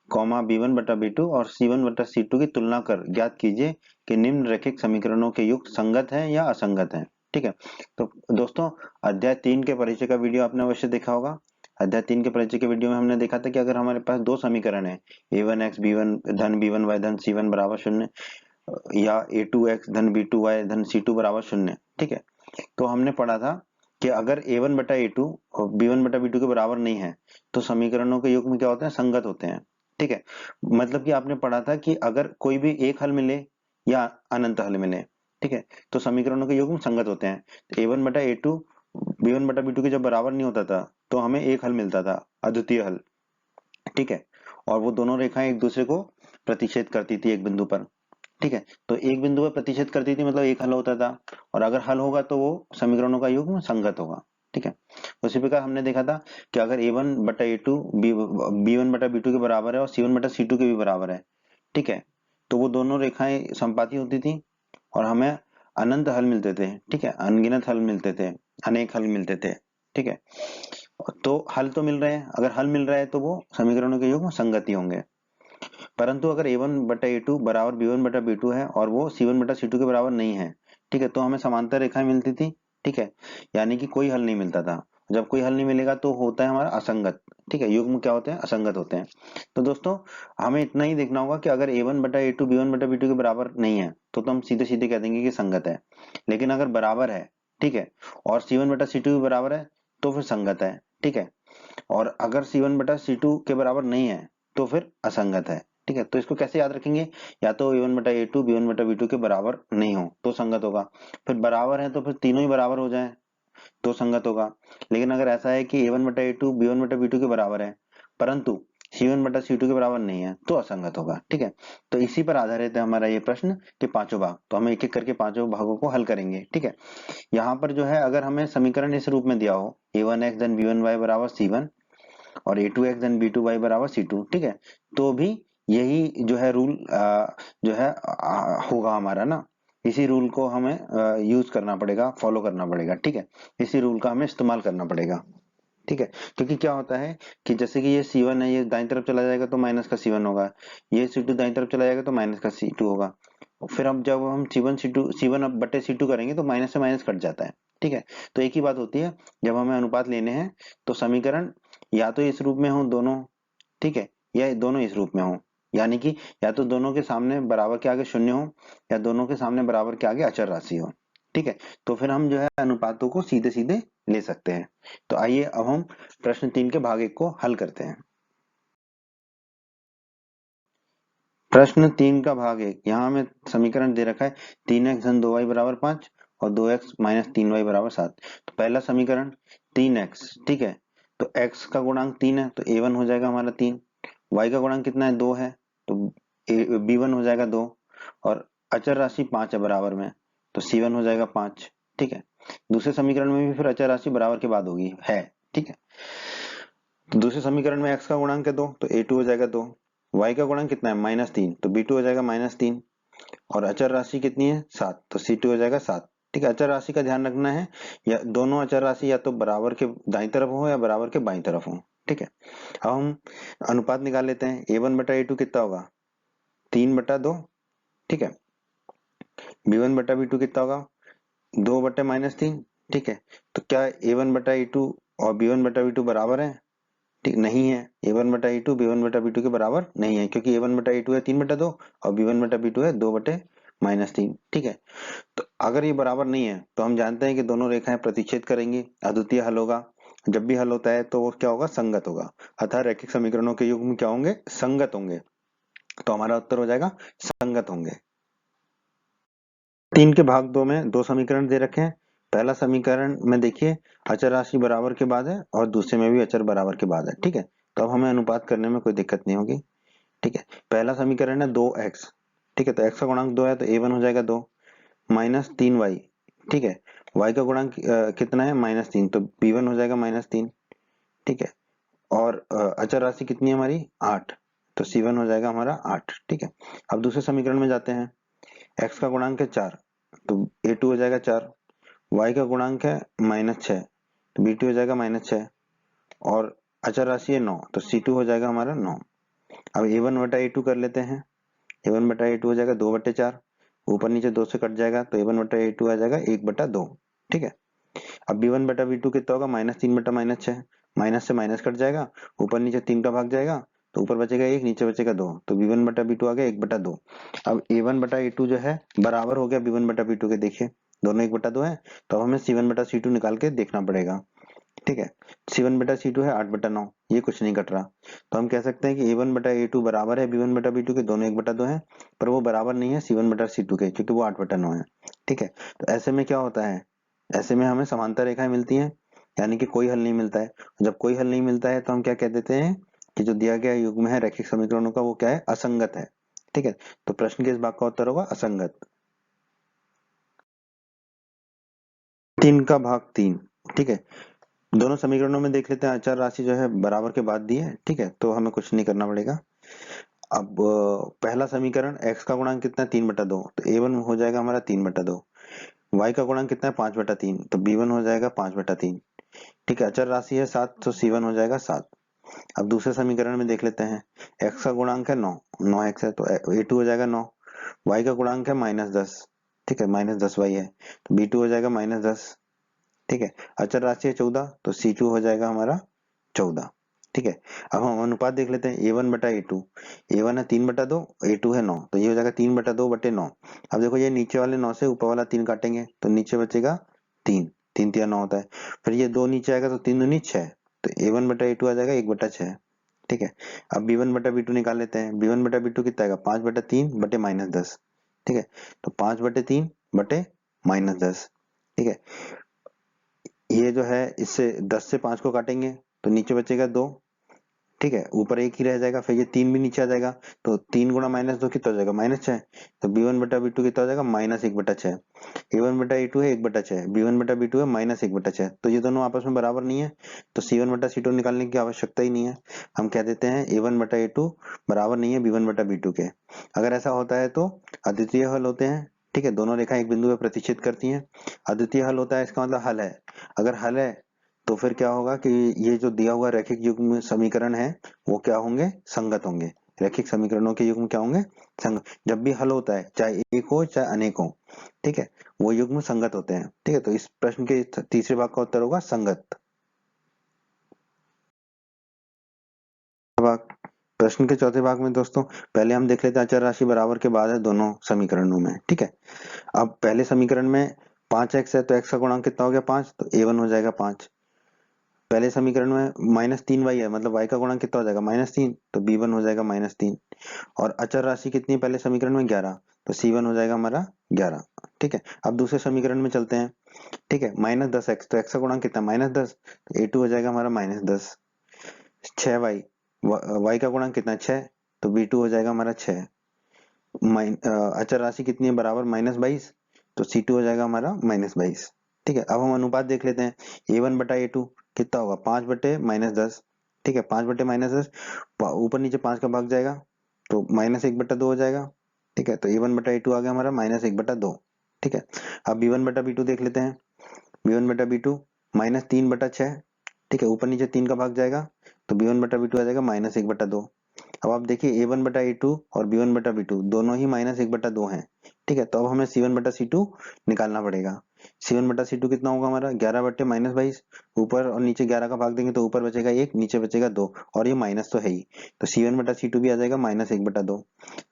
कॉमा b1 बटा b2 और c1 बटा c2 की तुलना कर ज्ञात कीजिए कि निम्न रैखिक समीकरणों के युक्त संगत हैं या असंगत हैं। ठीक है, तो दोस्तों अध्याय 3 के परिचय का वीडियो आपने अवश्य देखा होगा। अध्याय 3 के परिचय के वीडियो में हमने देखा था कि अगर हमारे पास दो समीकरण है a1x b1 धन b1y धन c1 बराबर 0 या a2x धन b2y धन c2 बराबर 0। ठीक है, तो हमने पढ़ा था कि अगर a1 बटा a2 और b1 बटा b2 के बराबर नहीं है तो समीकरणों के युग्म क्या होते हैं, संगत होते हैं। ठीक है, मतलब कि आपने पढ़ा था कि अगर कोई भी एक हल मिले या अनंत हल मिले, ठीक है, तो समीकरणों के युग्म संगत होते हैं। तो a1 बटा a2 b1 बटा b2 के जब बराबर नहीं होता था तो हमें एक हल मिलता था, अद्वितीय हल। ठीक है, और वो दोनों रेखाएं एक दूसरे को प्रतिच्छेद करती थी एक बिंदु पर। ठीक है, तो एक बिंदु पर प्रतिच्छेद करती थी मतलब एक हल होता था, और अगर हल होगा तो वो समीकरणों का युग्म संगत होगा। ठीक है, उसी प्रकार हमने देखा था कि अगर a1 बटा a2 b1 बटा b2 के बराबर है और c1 बटा c2 के भी बराबर है, ठीक है, तो वो दोनों रेखाएं समपाती होती थी और हमें अनंत हल मिलते थे। ठीक है, अनगिनत हल मिलते थे, अनेक हल मिलते थे। ठीक है, तो हल तो मिल रहे हैं, अगर हल मिल रहा है तो वो समीकरणों के युग्म संगति होंगे। परंतु अगर a1 बटा a2 बराबर b1 बटा b2 है और वो c1 बटा c2 के बराबर नहीं है, ठीक है, तो हमें समांतर रेखाएं मिलती थी। ठीक है, यानी कि कोई हल नहीं मिलता था। जब कोई हल नहीं मिलेगा तो होता है हमारा असंगत। ठीक है, युग्म क्या होते हैं, असंगत होते हैं। तो दोस्तों हमें इतना ही देखना होगा कि अगर a1 बटा a2 b1 बटा b2 के बराबर नहीं है तो हम सीधे सीधे कह देंगे कि संगत है। लेकिन अगर बराबर है, ठीक है, और c1 बटा c2 भी बराबर है तो फिर संगत है। ठीक है, और अगर c1 बटा c2 के बराबर नहीं है तो फिर असंगत है। ठीक है, तो इसको कैसे याद रखेंगे, या तो a1 बटा a2 b1 बटा b2 के बराबर नहीं हो तो संगत होगा, फिर बराबर है तो फिर तीनों ही बराबर हो जाए तो संगत होगा। लेकिन अगर ऐसा है कि a1 बटा a2 b1 बटा b2 के बराबर है परंतु c1 बटा c2 के बराबर नहीं है तो असंगत होगा। ठीक है, तो इसी पर आधारित है हमारा ये प्रश्न के पांचों भाग। तो हम एक एक करके पांचों भागों को हल करेंगे। ठीक है, यहाँ पर जो है अगर हमें समीकरण इस रूप में दिया हो a1x धन b1y बराबर c1 और a2x धन b2y बराबर c2, ठीक है, तो भी यही जो है रूल जो है होगा हमारा ना, इसी रूल को हमें यूज करना पड़ेगा, फॉलो करना पड़ेगा। ठीक है, इसी रूल का हमें इस्तेमाल करना पड़ेगा। ठीक है, क्योंकि क्या होता है कि जैसे कि ये C1 है, ये दाईं तरफ चला जाएगा तो माइनस का C1 होगा, ये C2 दाईं तरफ चला जाएगा तो माइनस का C2 होगा। फिर हम जब हम C1 अब बटे C2 करेंगे तो माइनस से माइनस कट जाता है। ठीक है, तो एक ही बात होती है जब हमें अनुपात लेने हैं तो समीकरण या तो इस रूप में हो दोनों, ठीक है, या दोनों इस रूप में हो, यानी कि या तो दोनों के सामने बराबर के आगे शून्य हो या दोनों के सामने बराबर के आगे अचर राशि हो। ठीक है, तो फिर हम जो है अनुपातों को सीधे सीधे ले सकते हैं। तो आइए अब हम प्रश्न 3 के भाग 1 को हल करते हैं। प्रश्न 3 का भाग 1, यहाँ हमें समीकरण दे रखा है 3x धन 2y बराबर 5 और 2x माइनस 3y बराबर 7। तो पहला समीकरण 3x, ठीक है, तो x का गुणांक 3 है तो a1 हो जाएगा हमारा 3, y का गुणांक कितना है 2 है तो b1 हो जाएगा 2, और अचर राशि 5 है बराबर में तो c1 हो जाएगा 5। ठीक है, दूसरे समीकरण में भी फिर अचर राशि बराबर के बाद होगी है। ठीक है, तो दूसरे समीकरण में x का गुणांक है 2 तो a2 हो जाएगा 2, y का गुणांक कितना है -3 तो b2 हो जाएगा -3, और अचर राशि कितनी है 7 तो c2 हो जाएगा 7। ठीक है, अचर राशि का ध्यान रखना है, या दोनों अचर राशि या तो बराबर के दाईं तरफ हो या बराबर के बाईं तरफ हो। ठीक है, अब हम अनुपात निकाल लेते हैं। a1 बटा a2 कितना होगा 3 बटा 2, ठीक है, b1 बटा b2 कितना होगा 2 बटे -3। ठीक है, तो क्या a1 बटा a2 और b1 बटा b2 बराबर है, ठीक नहीं है, a1 बटा a2 b1 बटा b2 के बराबर नहीं है, क्योंकि a1 बटा a2 है 3 बटा 2 और b1 बटा b2 है 2 बटे -3। ठीक है, तो अगर ये बराबर नहीं है तो हम जानते हैं कि दोनों रेखाएं प्रतिच्छेद करेंगी, अद्वितीय हल होगा। जब भी हल होता है तो वो क्या होगा, संगत होगा, अतः रैखिक समीकरणों के युग्म क्या होंगे, संगत होंगे। तो हमारा उत्तर हो जाएगा संगत होंगे। 3 के भाग 2 में दो समीकरण दे रखे हैं। पहला समीकरण में देखिए अचर राशि बराबर के बाद है और दूसरे में भी अचर बराबर के बाद है। ठीक है, तो अब हमें अनुपात करने में कोई दिक्कत नहीं होगी। ठीक है, पहला समीकरण है 2x, ठीक है, तो x का गुणांक 2 है तो a1 हो जाएगा 2 माइनस 3y। ठीक है, y का गुणांक कितना है -3 तो b1 हो जाएगा -3। ठीक है, और अचर राशि कितनी है हमारी 8 तो c1 हो जाएगा हमारा 8। ठीक है, अब दूसरे समीकरण में जाते हैं। x का गुणांक है 4 तो a2 हो जाएगा 4, y का गुणांक है -6 तो b2 हो जाएगा -6, और अचर राशि है 9, तो C2 हो जाएगा हमारा 9। अब A1 बटा A2 कर लेते हैं। A1 बटा A2 हो जाएगा 2/4, ऊपर नीचे 2 से कट जाएगा तो A1 बटा A2 आ जाएगा 1/2। ठीक है। अब B1 बटा B2 कितना होगा, -3 बटा -6, माइनस से माइनस कट जाएगा, ऊपर नीचे 3 का भाग जाएगा तो ऊपर बचेगा 1, नीचे बचेगा 2, तो B1 बटा B2 आ गया 1/2। अब A1 बटा A2 जो है बराबर हो गया B1 बटा B2 के, देखिए दोनों 1/2 है, तो अब हमें C1 बटा C2 निकाल के देखना पड़ेगा। ठीक है, C1 बटा C2 है 8/9, ये कुछ नहीं कट रहा, तो हम कह सकते हैं कि A1 बटा A2 बराबर है B1 बटा B2 के, दोनों 1/2 है, पर वो बराबर नहीं है C1 बटा C2 के, क्योंकि वो 8/9 है। ठीक है, तो ऐसे में क्या होता है, ऐसे में हमें समांतर रेखाएं मिलती हैं, यानी कि कोई हल नहीं मिलता है। जब कोई हल नहीं मिलता है तो हम क्या कह देते हैं कि जो दिया गया युग्म है रैखिक समीकरणों का वो क्या है, असंगत है। ठीक है, तो प्रश्न के इस भाग का उत्तर होगा असंगत। 3 का भाग 3। ठीक है, दोनों समीकरणों में देख लेते हैं, अचर राशि जो है बराबर के बाद दी है। ठीक है, तो हमें कुछ नहीं करना पड़ेगा। अब पहला समीकरण x का गुणांक कितना है, 3/2, तो a1 हो जाएगा हमारा 3/2। y का गुणांक कितना है, 5/3, तो b1 हो जाएगा 5/3। ठीक है, अचर राशि है 7, तो c1 हो जाएगा 7। अब दूसरे समीकरण में देख लेते हैं, x का गुणांक है 9, 9x है, तो a2 हो जाएगा 9। y का गुणांक है -10, ठीक है, -10y है, तो b2 हो जाएगा -10। ठीक है, अचर राशि है 14, तो C2 हो जाएगा हमारा 14। ठीक है, अब हम अनुपात देख लेते हैं, A1 बटा A2, A1 है 3/2, A2 है 9, तो ये हो जाएगा 3/2/9। अब देखो ये नीचे वाले 9 से ऊपर वाला 3 काटेंगे तो नीचे बचेगा 3, 3 तिया 9 होता है, फिर ये 2 नीचे आएगा तो 3 दूनी 6, तो A1 बटा A2 आ जाएगा 1/6। ठीक है, अब B1 बटा B2 निकाल लेते हैं, B1 बटा B2 कितना आएगा, 5/3 बटे -10। ठीक है, तो 5/3 बटे -10। ठीक है, ये जो है इससे 10 से 5 को काटेंगे तो नीचे बचेगा 2। ठीक है, ऊपर 1 ही रह जाएगा, फिर ये 3 भी नीचे आ जाएगा, तो 3 गुणा -2 कितना हो जाएगा, -6। तो B1 बटा B2 कितना हो जाएगा, -1/6। A1 बटा A2 है 1/6, B1 बटा B2 है -1/6, तो ये दोनों आपस में बराबर नहीं है, तो C1 बटा C2 निकालने की आवश्यकता ही नहीं है। हम कह देते हैं A1 बटा A2 बराबर नहीं है B1 बटा B2 के। अगर ऐसा होता है तो अद्वितीय हल होते हैं। ठीक है, दोनों रेखाएं एक बिंदु पे प्रतिच्छेद करती हैं, अद्वितीय हल होता है, इसका मतलब हल है। अगर हल है तो फिर क्या होगा कि ये जो दिया हुआ रैखिक युग्म समीकरण है वो क्या होंगे, संगत होंगे। रैखिक समीकरणों के युग्म क्या होंगे, संगत। जब भी हल होता है, चाहे एक हो चाहे अनेक हो, ठीक है, वो युग्म संगत होते हैं। ठीक है, तो इस प्रश्न के तीसरे भाग का उत्तर होगा संगत भाग। प्रश्न के चौथे भाग में दोस्तों पहले हम देख लेते हैं अचर राशि बराबर के बाद है दोनों समीकरणों में। ठीक है, अब पहले समीकरण में 5x है, तो x का गुणांक कितना हो गया, 5, तो a1 हो जाएगा 5। पहले समीकरण में -3y है, मतलब y का गुणांक कितना हो जाएगा, -3, तो b1 हो जाएगा -3। और अचर राशि कितनी है पहले समीकरण में, 11, तो c1 हो जाएगा हमारा 11। ठीक है, अब दूसरे समीकरण में चलते हैं। ठीक है, -10x, तो x का गुणांक कितना है, -10, तो a2 हो जाएगा हमारा -10। 6y, y का गुणांक कितना है, 6, तो b2 हो जाएगा हमारा 6। अचर राशि कितनी है, बराबर -22, तो C2 हो जाएगा हमारा -22। ठीक है, अब हम अनुपात देख लेते हैं, A1 बटा A2 कितना होगा, 5 बटे -10। ठीक है, 5 बटे -10, ऊपर नीचे 5 का भाग जाएगा तो -1/2 हो जाएगा। ठीक है, तो A1 बटा A2 आ गया हमारा -1/2। ठीक है, अब B1 बटा B2 देख लेते हैं, B1 बटा B2 -3/6। ठीक है, ऊपर नीचे 3 का भाग जाएगा तो B1 बटा B2 आ जाएगा -1/2। अब आप देखिए A1 बटा A2 और B1 बटा B2 दोनों ही -1/2 हैं। ठीक है, तो अब हमें C1 बटा C2 निकालना पड़ेगा। C1 बटा C2 कितना होगा हमारा, 11 बटे -22, ऊपर और नीचे 11 का भाग देंगे तो ऊपर बचेगा 1, नीचे बचेगा 2, और ये माइनस तो है ही, तो C1 बटा C2 भी आ जाएगा -1/2।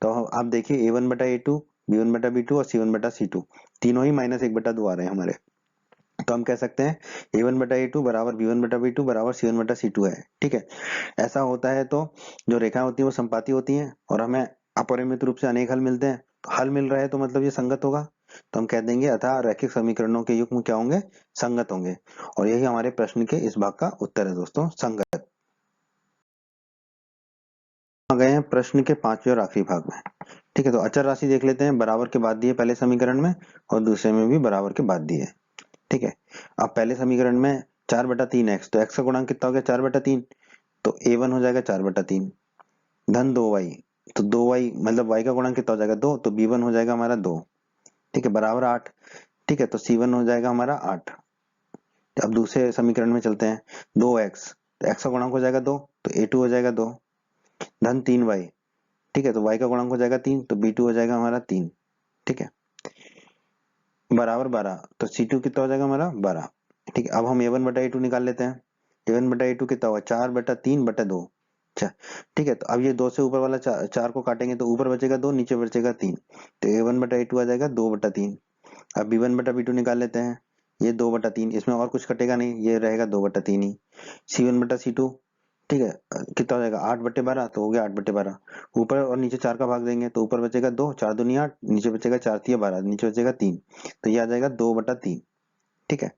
तो आप देखिए A1 बटा A2, B1 बटा B2 और C1 बटा C2 तीनों ही -1/2 आ रहे हैं हमारे। तो हम कह सकते हैं A1 बटा A2 बराबर B1 बटा B2 बराबर C1 बटा C2 है। ठीक है, ऐसा होता है तो जो रेखाएं होती हैं वो संपाती होती हैं और हमें अपरिमित रूप से अनेक हल मिलते हैं, तो हल मिल रहा है तो मतलब ये संगत होगा, तो हम कह देंगे अतः रैखिक समीकरणों के युग्म क्या होंगे, संगत होंगे। और यही हमारे प्रश्न के इस भाग का उत्तर है दोस्तों, संगत। आ गए हैं प्रश्न के पांचवें और आखिरी भाग में। ठीक है, तो अचर राशि देख लेते हैं, बराबर के बाद दिए पहले समीकरण में और दूसरे में भी बराबर के बाद दिए। ठीक है, अब पहले समीकरण में 4/3x, तो x का गुणांक कितना हो गया, 4/3, तो a1 हो जाएगा 4/3 धन 2y, तो 2y मतलब y का गुणांक कितना हो जाएगा, 2, तो b1 हो जाएगा हमारा 2। ठीक है, बराबर 8। ठीक है, तो c1 हो जाएगा हमारा 8। अब दूसरे समीकरण में चलते हैं, 2x, तो x का गुणांक हो जाएगा 2, तो a2 हो जाएगा 2, धन 3y, ठीक है, तो y का गुणांक हो जाएगा 3, तो b2 हो जाएगा हमारा 3, ठीक है, बराबर 12, तो c2 कितना हो जाएगा हमारा 12, ठीक है। अब हम a1 बटा a2 निकाल लेते हैं। a1 बटा a2 कितना हुआ 4 बटा 3 बटा 2, अच्छा, ठीक है, तो अब ये 2 से ऊपर वाला 4 को काटेंगे तो ऊपर बचेगा 2, नीचे बचेगा 3, तो a1 बटा a2 आ जाएगा 2 बटा 3। अब b1 बटा b2 निकाल लेते हैं, ये 2 बटा 3, इसमें और कुछ कटेगा नहीं, ये रहेगा 2 बटा 3 ही। c1 बटा c2, ठीक है, कितना हो जाएगा 8 बटे 12, तो हो गया 8 बटे 12, ऊपर और नीचे 4 का भाग देंगे तो ऊपर बचेगा 2, 4 दूनी 8, नीचे बचेगा 4 तिया 12, नीचे बचेगा 3, तो ये आ जाएगा 2 बटा 3, ठीक है।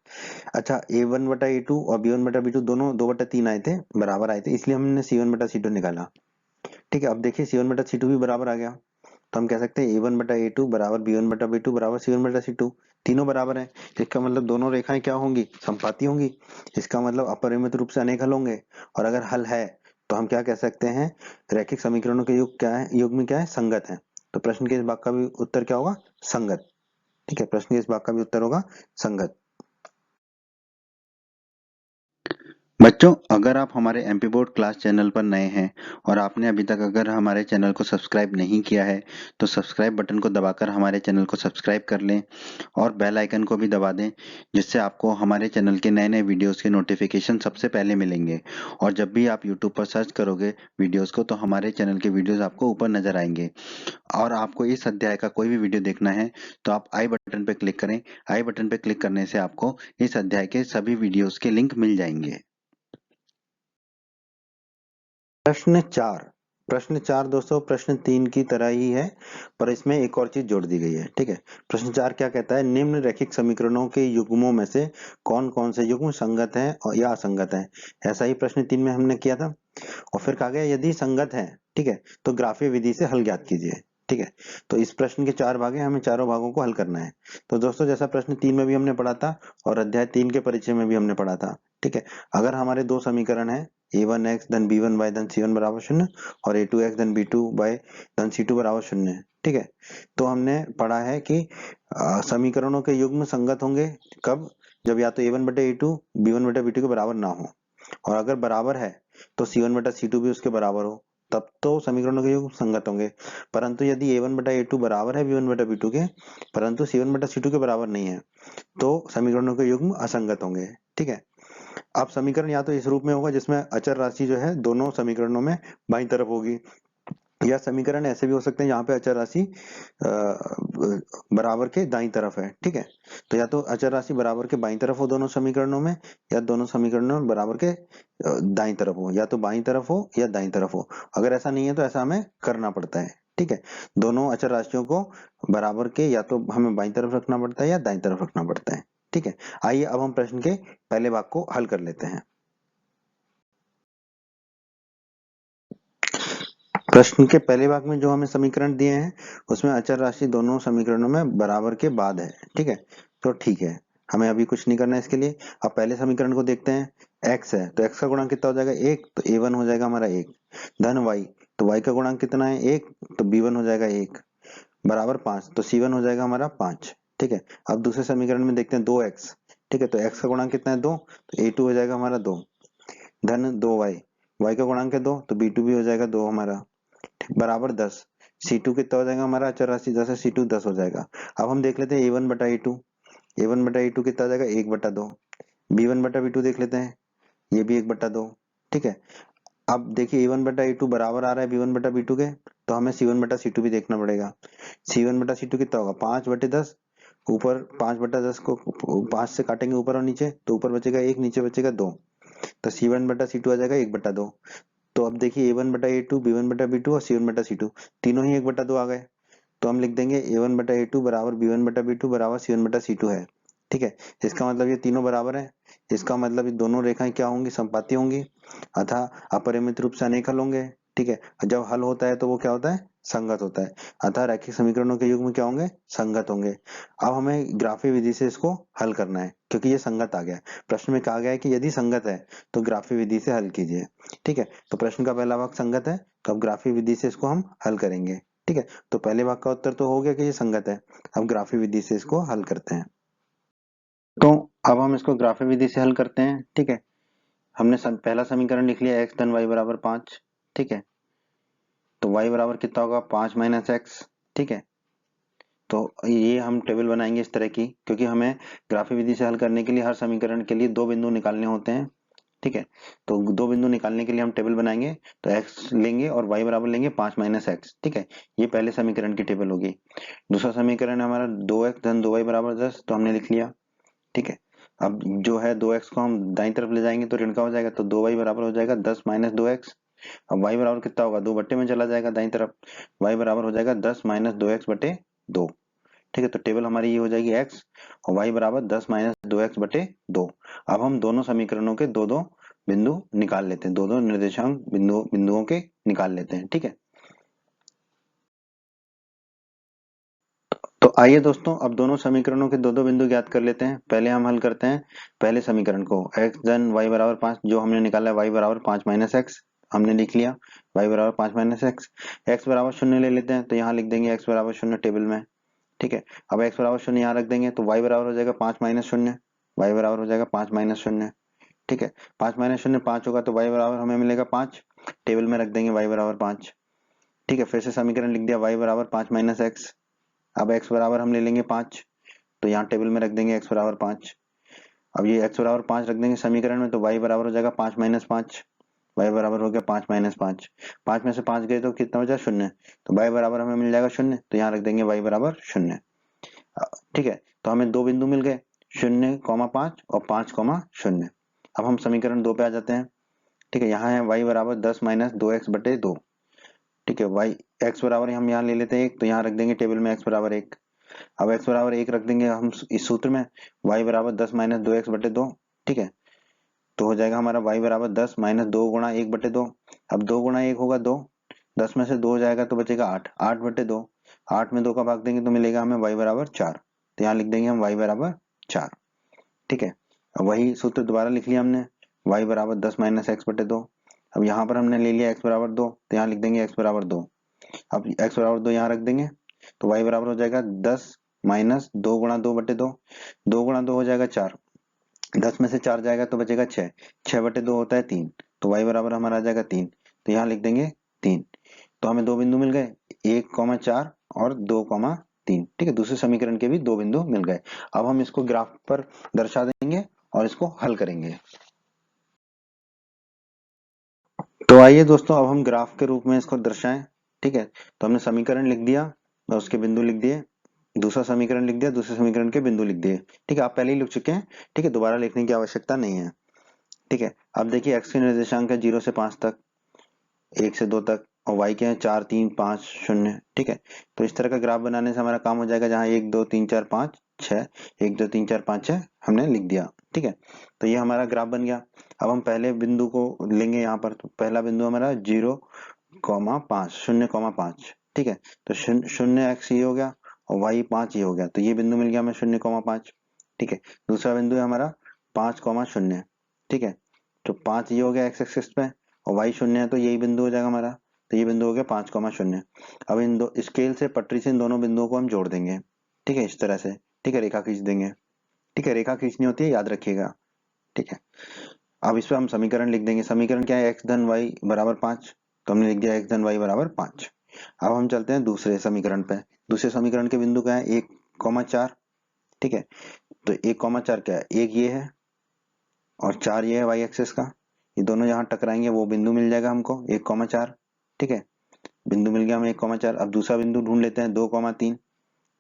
अच्छा, a1 बटा a2 और b1 बटा b2 दोनों 2 बटा 3 आए थे, बराबर आए थे, इसलिए हमने c1 बटा c2 निकाला, ठीक है। अब देखिए c1 बटा c2 भी बराबर आ गया, तो हम कह सकते हैं a1 बटा a2 बराबर b1 बटा b2 बराबर c1 बटा c2, तीनों बराबर हैं, इसका मतलब दोनों रेखाएं क्या होंगी, समपाती होंगी, इसका मतलब अपरिमित रूप से अनेक हल होंगे, और अगर हल है तो हम क्या कह सकते हैं, रैखिक समीकरणों के युग क्या है, युग में क्या है, संगत है। तो प्रश्न के इस भाग का भी उत्तर क्या होगा, संगत, ठीक है, प्रश्न के इस भाग का भी उत्तर होगा संगत। बच्चों, अगर आप हमारे एमपी बोर्ड क्लास चैनल पर नए हैं और आपने अभी तक अगर हमारे चैनल को सब्सक्राइब नहीं किया है तो सब्सक्राइब बटन को दबाकर हमारे चैनल को सब्सक्राइब कर लें और बेल आइकन को भी दबा दें, जिससे आपको हमारे चैनल के नए नए वीडियोस के नोटिफिकेशन सबसे पहले मिलेंगे। और जब भी आप यूट्यूब पर सर्च करोगे वीडियोस को तो हमारे चैनल के वीडियोस आपको ऊपर नजर आएंगे। और आपको इस अध्याय का कोई भी वीडियो देखना है तो आप आई बटन पर क्लिक करें। आई बटन पर क्लिक करने से आपको इस अध्याय के सभी वीडियोस के लिंक मिल जाएंगे। प्रश्न 4, प्रश्न 4 दोस्तों प्रश्न 3 की तरह ही है, पर इसमें एक और चीज जोड़ दी गई है, ठीक है। प्रश्न 4 क्या कहता है, निम्न रैखिक समीकरणों के युग्मों में से कौन कौन से युग्म संगत हैं और या असंगत हैं। ऐसा ही प्रश्न 3 में हमने किया था, और फिर कहा गया यदि संगत है, ठीक है, तो ग्राफीय विधि से हल ज्ञात कीजिए, ठीक है। तो इस प्रश्न के 4 भाग हैं, हमें चारों भागों को हल करना है। तो दोस्तों जैसा प्रश्न 3 में भी हमने पढ़ा था और अध्याय 3 के परिचय में भी हमने पढ़ा था, ठीक है। अगर हमारे दो समीकरण है a1x धन b1y धन c1 बराबर 0 और a2x धन b2y धन c2 बराबर 0, ठीक है, तो हमने पढ़ा है कि समीकरणों के युग्म संगत होंगे कब, जब या तो a1 बटे a2 b1 बटे b2 के बराबर ना हो, और अगर बराबर है तो c1 बटा c2 भी उसके बराबर हो, तब तो समीकरणों के युग्म संगत होंगे। परंतु यदि a1 बटा a2 बराबर है b1 बटा b2 के, परंतु c1 बटा c2 के बराबर नहीं है, तो समीकरणों के युग्म असंगत होंगे, ठीक है। अब समीकरण या तो इस रूप में होगा जिसमें अचर राशि जो है दोनों समीकरणों में बाईं तरफ होगी, या समीकरण ऐसे भी हो सकते हैं यहाँ पे अचर राशि बराबर के दाईं तरफ है, ठीक है। तो या तो अचर राशि बराबर के बाईं तरफ हो दोनों समीकरणों में, या दोनों समीकरणों में बराबर के दाईं तरफ हो, या तो बाईं तरफ हो या दाईं तरफ हो। अगर ऐसा नहीं है तो ऐसा हमें करना पड़ता है, ठीक है। दोनों अचर राशियों को बराबर के या तो हमें बाईं तरफ रखना पड़ता है या दाईं तरफ रखना पड़ता है, ठीक है। आइए अब हम प्रश्न के पहले भाग को हल कर लेते हैं। प्रश्न के पहले भाग में जो हमें समीकरण दिए हैं उसमें अचर राशि दोनों समीकरणों में बराबर के बाद है, ठीक है, तो ठीक है, हमें अभी कुछ नहीं करना है इसके लिए। अब पहले समीकरण को देखते हैं, x है तो x का गुणांक कितना हो जाएगा 1, तो a1 हो जाएगा हमारा 1, धन y, तो y का गुणांक कितना है 1, तो b1 हो जाएगा 1, बराबर 5, तो c1 हो जाएगा हमारा 5, ठीक है। अब दूसरे समीकरण में देखते हैं 2x, ठीक है, तो x का गुणांक कितना है 2, तो a2 हो जाएगा हमारा 2, धन 2y, y का गुणांक है 2, तो b2 भी हो जाएगा 2 हमारा, बराबर 10, C2 कितना हो जाएगा हमारा, अचर राशि 10 है, C2 10 हो जाएगा। अब हम देख लेते हैं A1 बटा A2, A1 बटा A2 कितना आ जाएगा 1 बटा 2, B1 बटा B2 देख लेते हैं, ये भी 1 बटा 2, ठीक है। अब देखिए A1 बटा A2 बराबर आ रहा है B1 बटा B2 के, तो हमें C1 बटा C2 भी देखना पड़ेगा। C1 बटा C2 कितना होगा 5 बटे 10, ऊपर 5 बटा 10 को 5 से काटेंगे ऊपर और नीचे, तो ऊपर बचेगा 1, नीचे बचेगा 2, तो C1 बटा C2 आ जाएगा 1 बटा 2। तो अब देखिए A1 बटा A2, B1 बटा B2 और C1 बटा C2 तीनों ही 1 बटा 2 आ गए, तो हम लिख देंगे A1 बटा A2 बराबर B1 बटा B2 बराबर C1 बटा C2 है, ठीक है। इसका मतलब ये तीनों बराबर है, इसका मतलब ये दोनों रेखाएं क्या होंगी, समपाती होंगी, अतः अपरिमित रूप से अनेक हल होंगे, ठीक है। जब हल होता है तो वो क्या होता है, संगत होता है, अतः रैखिक समीकरणों के युग्म क्या होंगे, संगत होंगे। अब हमें ग्राफीय विधि से इसको हल करना है, क्योंकि ये संगत आ गया है। प्रश्न में कहा गया है कि यदि संगत है तो ग्राफीय विधि से हल कीजिए, ठीक है। तो प्रश्न का पहला भाग संगत है, तो अब ग्राफीय विधि से इसको हम हल करेंगे, ठीक है। तो पहले भाग का उत्तर तो हो गया कि ये संगत है, अब ग्राफीय विधि से इसको हल करते हैं। तो अब हम इसको ग्राफीय विधि से हल करते हैं, ठीक है। हमने पहला समीकरण लिख लिया x धन y बराबर 5, ठीक है। तो y बराबर कितना होगा 5 माइनस एक्स, ठीक है। तो ये हम टेबल बनाएंगे इस तरह की, क्योंकि हमें ग्राफी विधि से हल करने के लिए हर समीकरण के लिए दो बिंदु निकालने होते हैं, ठीक है। तो दो बिंदु निकालने के लिए हम टेबल बनाएंगे, तो x लेंगे और y बराबर लेंगे 5 माइनस एक्स, ठीक है। ये पहले समीकरण की टेबल होगी। दूसरा समीकरण है हमारा 2x धन 2y बराबर 10, तो हमने लिख लिया, ठीक है। अब जो है 2x को हम दाईं तरफ ले जाएंगे तो ऋण का हो जाएगा, तो 2y बराबर हो जाएगा 10 माइनस 2x। अब y बराबर कितना होगा, 2 बट्टे में चला जाएगा दाईं तरफ, y बराबर हो जाएगा 10 माइनस 2x बटे 2, ठीक है। तो टेबल हमारी ये हो जाएगी x और y बराबर 10 माइनस 2x बटे 2। अब हम दोनों समीकरणों के दो दो बिंदु निकाल लेते हैं, दो दो निर्देशांक बिंदुओं के निकाल लेते हैं, ठीक है। तो आइए दोस्तों अब दोनों समीकरणों के दो दो बिंदु ज्ञात कर लेते हैं। पहले हम हल करते हैं पहले समीकरण को, x धन y बराबर 5 जो हमने निकाला है y बराबर 5 माइनस एक्स, हमने लिख लिया y बराबर 5 माइनस एक्स। x बराबर 0 ले लेते हैं, तो यहाँ लिख देंगे x बराबर 0 टेबल में, ठीक है। अब x बराबर 0 यहाँ रख देंगे तो y बराबर हो जाएगा 5 माइनस 0, y बराबर हो जाएगा 5 माइनस 0, ठीक है। 5 माइनस 0 5 होगा, तो y बराबर हमें मिलेगा 5, टेबल में रख देंगे y बराबर 5, ठीक है। फिर से समीकरण लिख दिया y बराबर 5 माइनस एक्स। अब x बराबर हम ले लेंगे 5, तो यहाँ टेबल में रख देंगे x बराबर 5। अब ये x बराबर 5 रख देंगे समीकरण में, तो y बराबर हो जाएगा 5 माइनस 5, y बराबर हो गया 5 माइनस 5। 5 में से 5 गए तो कितना बचा, 0, तो y बराबर हमें मिल जाएगा 0, तो यहाँ रख देंगे y बराबर 0, ठीक है। तो हमें दो बिंदु मिल गए, 0,5 और 5,0। अब हम समीकरण 2 पे आ जाते हैं, ठीक है। यहाँ है y बराबर 10 माइनस 2x बटे 2, ठीक है। y x बराबर हम यहाँ ले लेते हैं 1, तो यहाँ रख देंगे टेबल में x बराबर 1। अब x बराबर 1 रख देंगे हम इस सूत्र में, y बराबर 10 माइनस 2x बटे 2, ठीक है। तो हो जाएगा हमारा y बराबर 10 माइनस 2 गुणा 1 बटे 2। अब 2 गुणा 1 होगा 2, 10 में से 2 हो जाएगा तो बचेगा 8, 8 बटे 2, 8 में 2 का भाग देंगे तो मिलेगा हमें y बराबर 4, तो यहाँ लिख देंगे हम y बराबर 4, ठीक है। अब वही सूत्र दोबारा लिख लिया हमने, y बराबर 10 माइनस एक्स बटे 2। अब यहाँ पर हमने ले लिया x बराबर 2, तो यहाँ लिख देंगे x बराबर 2। अब x बराबर 2 यहाँ रख देंगे, तो y बराबर हो जाएगा 10 माइनस 2 गुणा 2 बटे 2, 2 गुणा 2 हो जाएगा 4, 10 में से 4 जाएगा तो बचेगा 6, 6 बटे 2 होता है 3, तो y बराबर हमारा आ जाएगा 3, तो यहाँ लिख देंगे 3। तो हमें दो बिंदु मिल गए, 1,4 और 2,3, ठीक है। दूसरे समीकरण के भी दो बिंदु मिल गए। अब हम इसको ग्राफ पर दर्शा देंगे और इसको हल करेंगे। तो आइए दोस्तों अब हम ग्राफ के रूप में इसको दर्शाएं, ठीक है। तो हमने समीकरण लिख दिया और उसके बिंदु लिख दिए, दूसरा समीकरण लिख दिया, दूसरे समीकरण के बिंदु लिख दिए, ठीक है। आप पहले ही लिख चुके हैं, ठीक है, दोबारा लिखने की आवश्यकता नहीं है, ठीक है। अब देखिए x के निर्देशांक है 0 से 5 तक, 1 से 2 तक, और y के हैं 4 3 5 0, ठीक है। तो इस तरह का ग्राफ बनाने से हमारा काम हो जाएगा, जहाँ 1 2 3 4 5 6, 1 2 3 4 5 6 हमने लिख दिया, ठीक है। तो ये हमारा ग्राफ बन गया। अब हम पहले बिंदु को लेंगे यहाँ पर, तो पहला बिंदु हमारा 0,5 0,5, ठीक है। तो 0 x ये हो गया और y 5 ये हो गया, तो ये बिंदु मिल गया हमें 0,5, ठीक है। दूसरा बिंदु है हमारा 5,0, ठीक है। तो 5 ये हो गया x एक्सिस पे और y 0 है, तो यही बिंदु हो जाएगा हमारा, तो ये बिंदु हो गया 5,0। अब इन दो स्केल से पटरी से इन दोनों बिंदुओं को हम जोड़ देंगे, ठीक है, इस तरह से, ठीक है, रेखा खींच देंगे, ठीक है। रेखा खींचनी होती है, याद रखिएगा, ठीक है। अब इस पर हम समीकरण लिख देंगे, समीकरण क्या है, x धन y बराबर 5, तो हमने लिख दिया x धन y बराबर 5। अब हम चलते हैं दूसरे समीकरण पे, दूसरे समीकरण के बिंदु क्या है 1,4, ठीक है। तो 1,4 क्या है, एक ये है और 4 ये है y एक्सिस का, ये दोनों यहाँ टकराएंगे, वो बिंदु मिल जाएगा हमको 1,4, ठीक है। बिंदु मिल गया हमें 1,4। अब दूसरा बिंदु ढूंढ लेते हैं 2,3,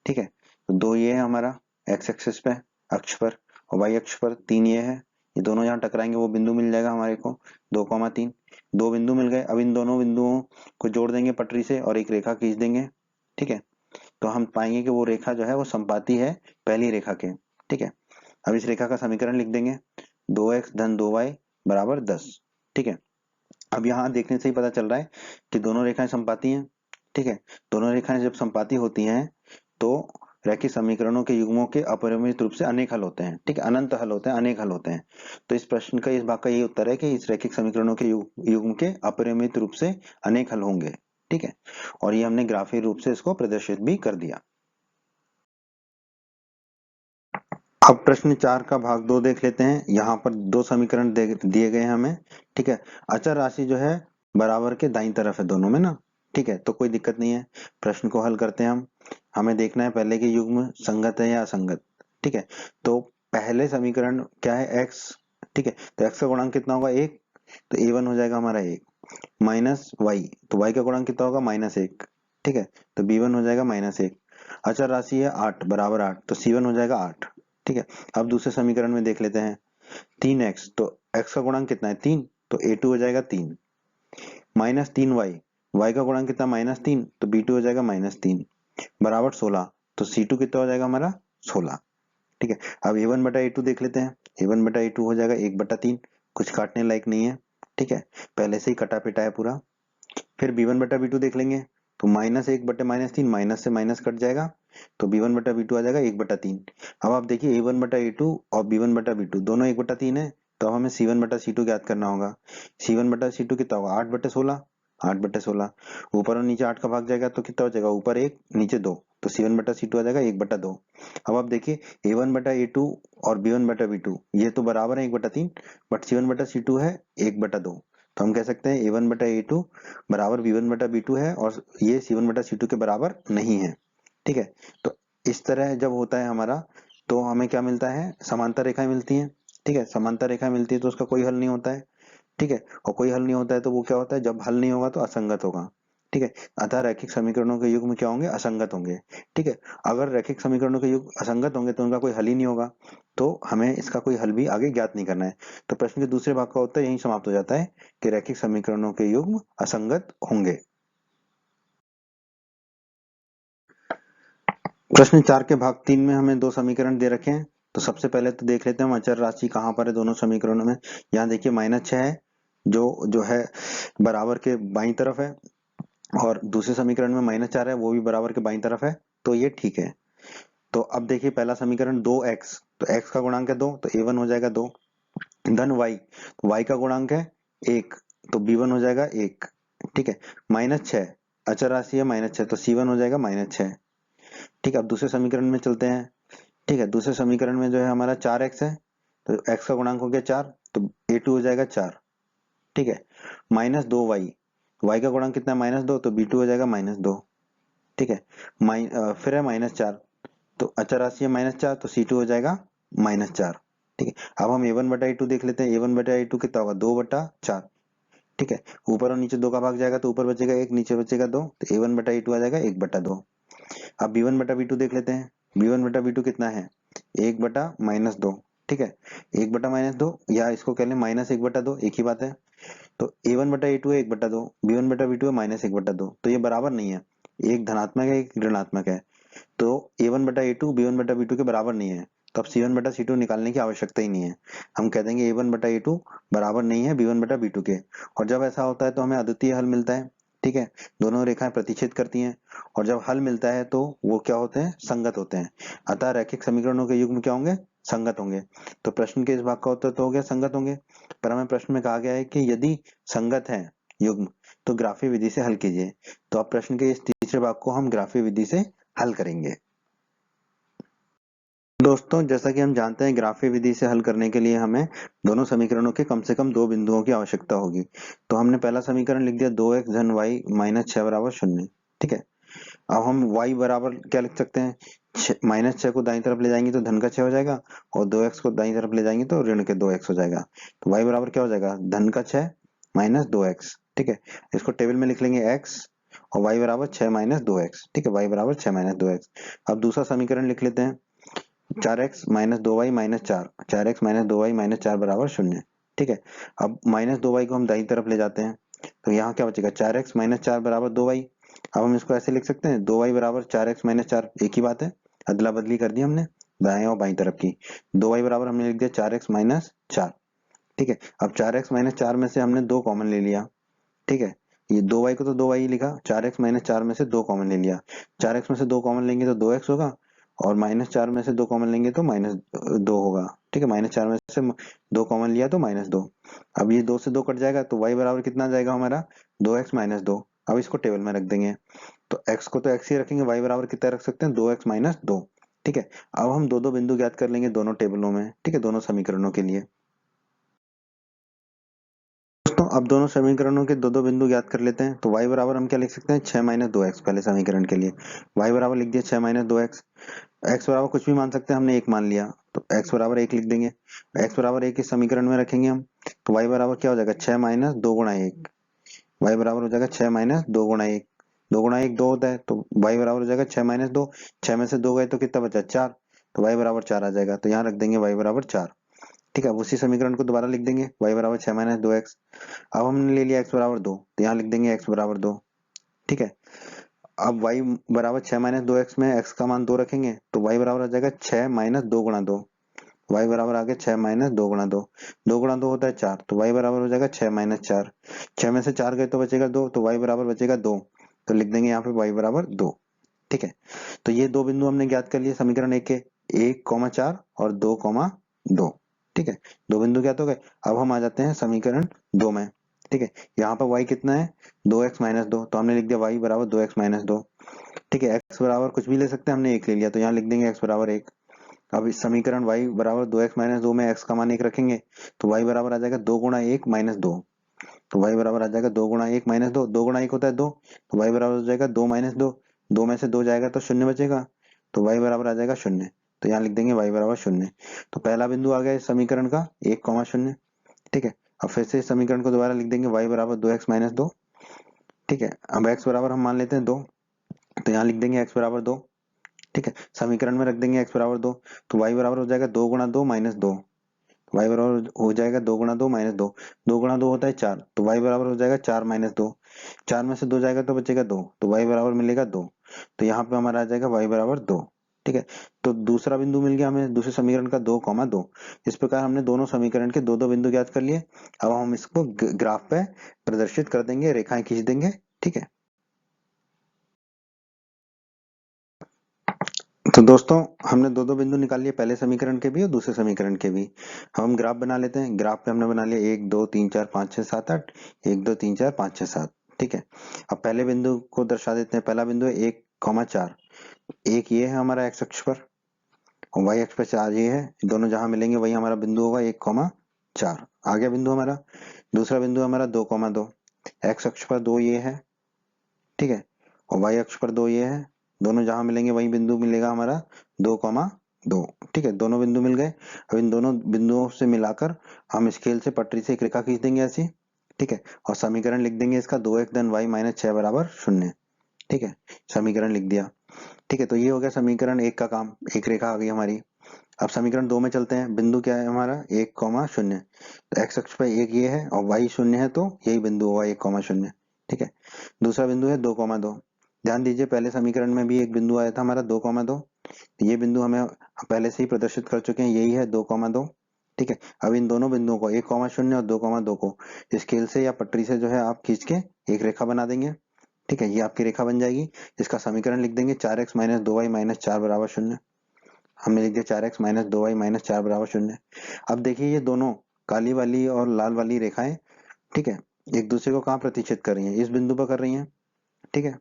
ठीक है। तो 2 ये है हमारा x एक्सिस पे अक्ष पर, और y अक्ष पर 3 ये है, ये दोनों यहाँ टकराएंगे, वो बिंदु मिल जाएगा हमारे को 2,3। दो बिंदु मिल गए। अब इन दोनों बिंदुओं को जोड़ देंगे पटरी से और एक रेखा खींच देंगे, ठीक है। तो हम पाएंगे कि वो रेखा जो है वो संपाती है पहली रेखा के, ठीक है। अब इस रेखा का समीकरण लिख देंगे, 2x धन 2y बराबर 10, ठीक है। अब यहाँ देखने से ही पता चल रहा है कि दोनों रेखाएं संपाती हैं, ठीक है। दोनों रेखाएं जब संपाती होती हैं तो रैखिक समीकरणों के युग्मों के अपरिमित रूप से अनेक हल होते हैं, ठीक है, अनंत हल होते हैं, अनेक हल होते हैं। तो इस प्रश्न का, इस भाग का यही उत्तर है कि इस रैखिक समीकरणों के युग्म के अपरिमित रूप से अनेक हल होंगे, ठीक है। और ये हमने ग्राफिक रूप से इसको प्रदर्शित भी कर दिया। अब प्रश्न 4 का भाग 2 देख लेते हैं। यहाँ पर दो समीकरण दिए गए हैं हमें, ठीक है। अचर राशि जो है बराबर के दाईं तरफ है दोनों में ना, ठीक है, तो कोई दिक्कत नहीं है। प्रश्न को हल करते हैं हम। हमें देखना है पहले कि युग्म संगत है या असंगत, ठीक है। तो पहले समीकरण क्या है, x, ठीक है, तो x का गुणांक कितना होगा, 1, तो a1 हो जाएगा हमारा 1 माइनस y, तो y का गुणांक कितना होगा, -1, ठीक है, तो b1 हो जाएगा -1। अचर राशि है 8 बराबर 8, तो c1 हो जाएगा 8, ठीक है। अब दूसरे समीकरण में देख लेते हैं, 3x, तो x का गुणांक कितना है 3, तो a2 हो जाएगा 3, -3y, y का गुणांक कितना -3, तो b2 हो जाएगा -3 बराबर 16, तो c2 कितना हो जाएगा हमारा 16, ठीक है। अब a1 बटा a2 देख लेते हैं। a1 बटा a2 हो जाएगा 1/3, कुछ काटने लायक नहीं है, ठीक है, पहले से ही कटा पिटा है पूरा। फिर b1 बटा b2 देख लेंगे, तो -1 बटे -3, माइनस से माइनस कट जाएगा, तो b1 बटा b2 आ जाएगा 1/3। अब आप देखिए a1 बटा a2 और b1 बटा b2 दोनों 1/3 है, तो हमें c1 बटा c2 ज्ञात करना होगा। c1 बटा c2 कितना होगा, 8/16, 8/16, ऊपर और नीचे 8 का भाग जाएगा तो कितना हो जाएगा, ऊपर 1 नीचे 2, तो c1 बटा c2 आ जाएगा 1/2। अब आप देखिए a1 बटा a2 और b1 बटा b2 ये तो बराबर है 1/3, बट c1 बटा c2 है 1/2, तो हम कह सकते हैं a1 बटा a2 बराबर b1 बटा b2 है, और ये c1 बटा c2 के बराबर नहीं है, ठीक है। तो इस तरह जब होता है हमारा, तो हमें क्या मिलता है, समांतर रेखाएं मिलती हैं, ठीक है, समांतर रेखाएं मिलती है तो उसका कोई हल नहीं होता है, ठीक है, और कोई हल नहीं होता है तो वो क्या होता है, जब हल नहीं होगा तो असंगत होगा, ठीक है। अतः रैखिक समीकरणों के युग्म क्या होंगे, असंगत होंगे, ठीक है। अगर रैखिक समीकरणों के युग्म असंगत होंगे तो उनका कोई हल ही नहीं होगा, तो हमें इसका कोई हल भी आगे ज्ञात नहीं करना है। तो प्रश्न के दूसरे भाग का उत्तर यही समाप्त हो जाता है कि रैखिक समीकरणों के युग्म असंगत होंगे। प्रश्न 4 के भाग 3 में हमें दो समीकरण दे रखे हैं। तो सबसे पहले तो देख लेते हैं हम अचर राशि कहाँ पर है दोनों समीकरणों में। यहाँ देखिए -6 है, जो है बराबर के बाईं तरफ है, और दूसरे समीकरण में -4 है, वो भी बराबर के बाईं तरफ है, तो ये ठीक है। तो अब देखिए पहला समीकरण 2x, तो x का गुणांक है 2, तो a1 हो जाएगा 2, धन y, तो y का गुणांक है 1, तो b1 हो जाएगा 1, ठीक है, -6, अचर राशि है -6, तो c1 हो जाएगा -6, ठीक है। अब दूसरे समीकरण में चलते हैं, ठीक है। दूसरे समीकरण में जो है हमारा 4x है, तो x का गुणांक हो गया 4, तो a2 हो जाएगा 4, ठीक है, -2y, y का गुणांक कितना है -2, तो b2 हो जाएगा -2, ठीक है। फिर है -4, तो अचर राशि है -4, तो c2 हो जाएगा -4, ठीक है। अब हम a1 बटा a2 देख लेते हैं। a1 बटा a2 कितना होगा, 2/4, ठीक है, ऊपर और नीचे 2 का भाग जाएगा तो ऊपर बचेगा 1, नीचे बचेगा 2, तो a1 बटा a2 आ जाएगा 1/2। अब b1 बटा b2 देख लेते हैं। b1 बटा b2 कितना है, 1/-2, ठीक है, 1/-2, या इसको कह लें -1/2, एक ही बात है। तो a1 बटा a2 है 1/2, b1 बटा b2 है -1/2, तो ये बराबर नहीं है, एक धनात्मक है एक ऋणात्मक है, तो a1 बटा a2 b1 बटा b2 के बराबर नहीं है, तो अब c1 बटा c2 निकालने की आवश्यकता ही नहीं है। हम कह देंगे a1 बटा a2 बराबर नहीं है b1 बटा b2 के, और जब ऐसा होता है तो हमें अद्वितीय हल मिलता है, ठीक है, दोनों रेखाएं प्रतिच्छेद करती हैं, और जब हल मिलता है तो वो क्या होते हैं, संगत होते हैं। अतः रैखिक समीकरणों के युग्म क्या होंगे, संगत होंगे। तो प्रश्न के इस भाग का उत्तर तो हो गया संगत होंगे, पर हमें प्रश्न में कहा गया है कि यदि संगत है युग्म तो ग्राफी विधि से हल कीजिए। तो अब प्रश्न के इस तीसरे भाग को हम ग्राफी विधि से हल करेंगे। दोस्तों, जैसा कि हम जानते हैं ग्राफी विधि से हल करने के लिए हमें दोनों समीकरणों के कम से कम दो बिंदुओं की आवश्यकता होगी। तो हमने पहला समीकरण लिख दिया 2x धन y -6 बराबर 0, ठीक है। अब हम y बराबर क्या लिख सकते हैं, -6 को दाईं तरफ ले जाएंगे तो धन का 6 हो जाएगा, और 2x को दाईं तरफ ले जाएंगे तो ऋण के 2x हो जाएगा, तो y बराबर क्या हो जाएगा, धन का 6 -2x, ठीक है। इसको टेबल में लिख लेंगे x, और y बराबर 6 -2x, ठीक है, y बराबर 6 -2x। अब दूसरा समीकरण लिख लेते हैं, 4x -2y -4, 4x -2y -4 बराबर 0, ठीक है। अब -2y को हम दाईं तरफ ले जाते हैं, तो यहाँ क्या बचेगा, 4x -4 बराबर 2y। अब हम इसको ऐसे लिख सकते हैं, 2y बराबर 4x -4, एक ही बात है, अदला बदली कर दी हमने दाएं और बाईं तरफ की। 2y बराबर हमने लिख दिया 4x -4, ठीक है। अब 4x -4 में से हमने 2 कॉमन ले लिया, ठीक है, ये 2y को तो 2y ही लिखा, 4x -4 में से 2 कॉमन ले लिया, 4x में से 2 कॉमन लेंगे तो 2x होगा, और -4 में से 2 कॉमन लेंगे तो -2 होगा, ठीक है, -4 में से 2 कॉमन लिया तो -2। अब ये 2 से 2 कट जाएगा तो y बराबर कितना आ जाएगा हमारा, 2x -2। अब इसको टेबल में रख देंगे, तो x को तो x ही रखेंगे, y बराबर कितना रख सकते हैं, 2x -2, ठीक है। अब हम दो दो बिंदु ज्ञात कर लेंगे दोनों टेबलों में, ठीक है, दोनों समीकरणों के लिए। दोस्तों अब दोनों समीकरणों के दो दो बिंदु ज्ञात कर लेते हैं। तो y बराबर हम क्या लिख सकते हैं, 6 माइनस 2x। पहले समीकरण के लिए y बराबर लिख दिया 6 माइनस 2x। x बराबर कुछ भी मान सकते हैं, हमने एक मान लिया तो x बराबर 1 लिख देंगे। x बराबर 1 इस समीकरण में रखेंगे हम, तो y बराबर क्या हो जाएगा, 6 माइनस 2 गुणा 1। y बराबर हो जाएगा 6 माइनस 2 गुणा 1। 2 गुणा 1 2 होता है, तो y बराबर हो जाएगा 6 माइनस 2। 6 में से 2 गए तो कितना बचा, 4। तो y बराबर 4 आ जाएगा, तो यहाँ रख देंगे y बराबर 4। ठीक है, अब उसी समीकरण को दोबारा लिख देंगे, y बराबर 6 माइनस 2x। अब हमने ले लिया x बराबर 2, तो यहाँ लिख देंगे x बराबर 2। ठीक है, अब y बराबर 6 माइनस 2x में x का मान 2 रखेंगे, तो y बराबर हो जाएगा 6 माइनस 2 गुणा 2। y बराबर आ गया 6 माइनस 2 गुणा 2। 2 गुणा 2 होता है 4, तो y बराबर हो जाएगा 6 माइनस 4। 6 में से 4 गए तो बचेगा 2, तो y बराबर बचेगा 2। तो लिख देंगे यहाँ पे y बराबर 2। ठीक है, तो ये दो बिंदु हमने ज्ञात कर लिए समीकरण 1 के, 1,4 और 2,2। ठीक है, दो बिंदु ज्ञात हो गए। अब हम आ जाते हैं समीकरण 2 में। ठीक है, यहाँ पर y कितना है, 2x माइनस 2, तो हमने लिख दिया y बराबर 2x माइनस 2। ठीक है, x बराबर कुछ भी ले सकते हैं, हमने 1 ले लिया, तो यहाँ लिख देंगे x बराबर 1। अब इस समीकरण y बराबर 2x माइनस 2 में x का मान 1 रखेंगे, तो y बराबर आ जाएगा 2 गुणा 1 माइनस 2। तो y बराबर आ जाएगा 2 गुणा 1 माइनस 2। 2 गुणा 1 होता है 2, तो y बराबर हो जाएगा 2 माइनस 2। 2 में से 2 जाएगा तो 0 बचेगा, तो y बराबर आ जाएगा 0। तो यहाँ लिख देंगे y बराबर 0। तो पहला बिंदु आ गया इस समीकरण का 1,0। ठीक है, अब फिर से इस समीकरण को दोबारा लिख देंगे, y बराबर 2x माइनस 2। ठीक है, अब x बराबर हम मान लेते हैं 2, तो यहाँ लिख देंगे x बराबर 2। ठीक है, समीकरण में रख देंगे x बराबर 2, तो y बराबर हो जाएगा 2 गुणा 2 माइनस 2। y बराबर हो जाएगा 2 गुणा 2 माइनस 2। 2 गुणा 2 होता है 4, तो y बराबर हो जाएगा 4 माइनस 2। 4 में से 2 जाएगा तो बचेगा 2, तो y बराबर मिलेगा 2। तो यहाँ पे हमारा आ जाएगा y बराबर 2। ठीक है, तो दूसरा बिंदु मिल गया हमें दूसरे समीकरण का 2,2। इस प्रकार हमने दोनों समीकरण के दो दो बिंदु ज्ञात कर लिए। अब हम इसको ग्राफ पे प्रदर्शित कर देंगे, रेखाएं खींच देंगे। ठीक है, तो दोस्तों हमने दो दो बिंदु निकाल लिए, पहले समीकरण के भी और दूसरे समीकरण के भी। हम ग्राफ बना लेते हैं। ग्राफ पे हमने बना लिया 1 2 3 4 5 6 7 8, 1 2 3 4 5 6 7। ठीक है, अब पहले बिंदु को दर्शा देते हैं। पहला बिंदु है 1,4। एक ये है हमारा एक्स अक्ष पर और वाई अक्ष पर 4 ये है, दोनों जहां मिलेंगे वही हमारा बिंदु होगा 1,4। आ गया बिंदु हमारा। दूसरा बिंदु हमारा 2,2। एक्स अक्ष पर 2 ये है, ठीक है, और वाई अक्ष पर 2 ये है, दोनों जहां मिलेंगे वही बिंदु मिलेगा हमारा 2,2। ठीक है, दोनों बिंदु मिल गए। अब इन दोनों बिंदुओं से मिलाकर हम स्केल से पटरी से एक रेखा खींच देंगे ऐसी। ठीक है, और समीकरण लिख देंगे इसका 2x धन y माइनस 6 बराबर 0। ठीक है, समीकरण लिख दिया। ठीक है, तो ये हो गया समीकरण 1 का काम, एक रेखा आ गई हमारी। अब समीकरण 2 में चलते हैं। बिंदु क्या है हमारा 1,0। तो x अक्ष पर एक ये है और y 0 है, तो यही बिंदु होगा 1,0। ठीक है, दूसरा बिंदु है 2,2। ध्यान दीजिए पहले समीकरण में भी एक बिंदु आया था हमारा 2,2। ये बिंदु हमें पहले से ही प्रदर्शित कर चुके हैं, यही है 2,2। ठीक है, अब इन दोनों बिंदुओं को 1,0 और 2,2 को स्केल से या पटरी से जो है आप खींच के एक रेखा बना देंगे। ठीक है, ये आपकी रेखा बन जाएगी। इसका समीकरण लिख देंगे 4x माइनस 2y माइनस 4 बराबर 0। हमने लिख दिया 4x माइनस 2y माइनस 4 बराबर 0। अब देखिए ये दोनों काली वाली और लाल वाली रेखाएं, ठीक है, एक दूसरे को कहाँ प्रतिच्छेद कर रही हैं, इस बिंदु पर कर रही हैं। ठीक है,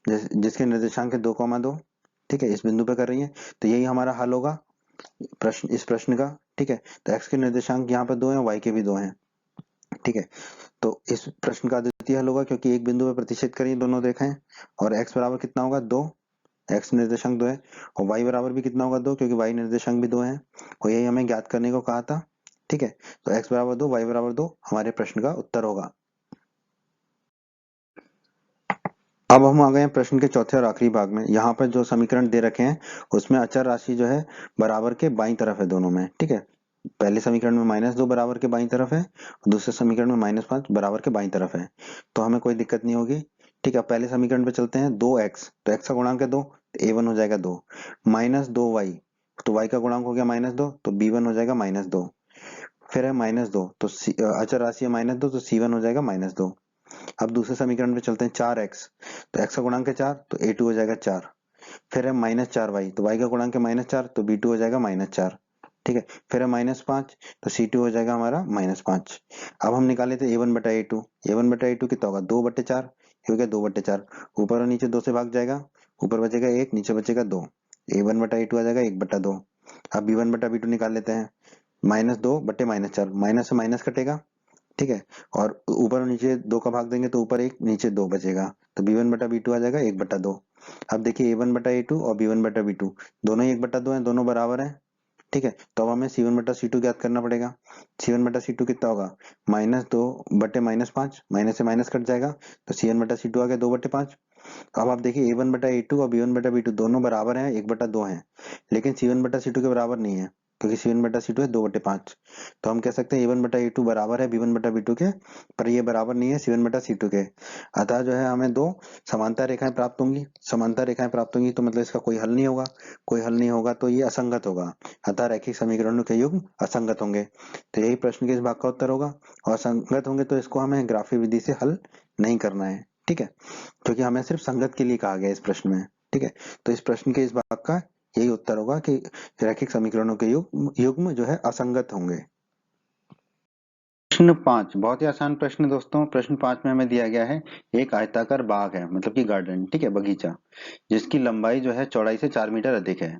जिसके निर्देशांक है 2,2। ठीक है, इस बिंदु पे कर रही है, तो यही हमारा हल होगा प्रश्न, इस प्रश्न का। ठीक है, तो x के निर्देशांक यहाँ पर 2 हैं, y के भी 2 हैं। ठीक है, तो इस प्रश्न का अद्वितीय हल होगा क्योंकि एक बिंदु पे प्रतिच्छेद करेंगे दोनों रेखाएं। और x बराबर कितना होगा 2, x निर्देशांक 2 है, और y बराबर भी कितना होगा 2 क्योंकि y निर्देशांक भी 2 है, और यही हमें ज्ञात करने को कहा था। ठीक है, तो x बराबर 2 y बराबर 2 हमारे प्रश्न का उत्तर होगा। अब हम आ गए हैं प्रश्न के चौथे और आखिरी भाग में। यहाँ पर जो समीकरण दे रखे हैं उसमें अचर राशि जो है बराबर के बाईं तरफ है दोनों में। ठीक है, पहले समीकरण में -2 बराबर के बाईं तरफ है और दूसरे समीकरण में -5 बराबर के बाईं तरफ है, तो हमें कोई दिक्कत नहीं होगी। ठीक है, पहले समीकरण पे चलते हैं। 2x, तो x का गुणांक है 2, तो a1 हो जाएगा 2। -2y, तो y का गुणांक हो गया -2, तो b1 हो जाएगा -2। फिर है -2, तो अचर राशि है -2, तो c1 हो जाएगा -2। अब दूसरे समीकरण पे चलते हैं। 4x, तो x का गुणांक है 4, तो a2 हो जाएगा 4। फिर है -4y, तो y का गुणांक है -4, तो b2 हो जाएगा -4। ठीक है, फिर है -5, तो c2 हो जाएगा हमारा -5। अब हम निकाले थे a1 बटा a2। a1 बटा a2 कितना होगा 2/4, ये हो गया 2/4। ऊपर और नीचे 2 से भाग जाएगा, ऊपर बचेगा 1, नीचे बचेगा 2। a1/a2 आ जाएगा 1/2। अब b1/b2 निकाल लेते हैं, -2/-4, माइनस से माइनस कटेगा, ठीक है, और ऊपर और नीचे 2 का भाग देंगे तो ऊपर 1 नीचे 2 बचेगा, तो b1/b2 आ जाएगा 1/2। अब देखिए a1/a2 और b1/b2 दोनों ही 1/2 हैं, दोनों बराबर हैं, ठीक है, तो अब हमें c1/c2 ज्ञात करना पड़ेगा। c1/c2 कितना होगा, -2/-5, माइनस से माइनस कट जाएगा, तो c1/c2 आ गया 2/5। अब आप देखिए a1/a2 और b1/b2 दोनों बराबर हैं, 1/2 हैं, लेकिन c1/c2 के बराबर नहीं है, क्योंकि c1/c2 है 2/5। तो हम कह सकते हैं a1/a2 बराबर है b1/b2 के, पर ये बराबर नहीं है c1/c2 के। अतः जो है हमें दो समांतर रेखाएं प्राप्त होंगी, समांतर रेखाएं प्राप्त होंगी तो मतलब इसका कोई हल नहीं होगा, कोई हल नहीं होगा तो ये असंगत होगा, अतः रैखिक समीकरणों के युग्म असंगत होंगे। तो यही प्रश्न के इस भाग का उत्तर होगा, और असंगत होंगे तो इसको हमें ग्राफी विधि से हल नहीं करना है, ठीक है, क्योंकि हमें सिर्फ संगत के लिए कहा गया है इस प्रश्न में, ठीक है। तो इस प्रश्न के इस भाग का यही उत्तर होगा कि रैखिक समीकरणों के युग्म जो है असंगत होंगे। प्रश्न 5 बहुत ही आसान प्रश्न है दोस्तों। प्रश्न 5 में हमें दिया गया है एक आयताकार बाग है, मतलब कि गार्डन, ठीक है, बगीचा, जिसकी लंबाई जो है चौड़ाई से 4 मीटर अधिक है,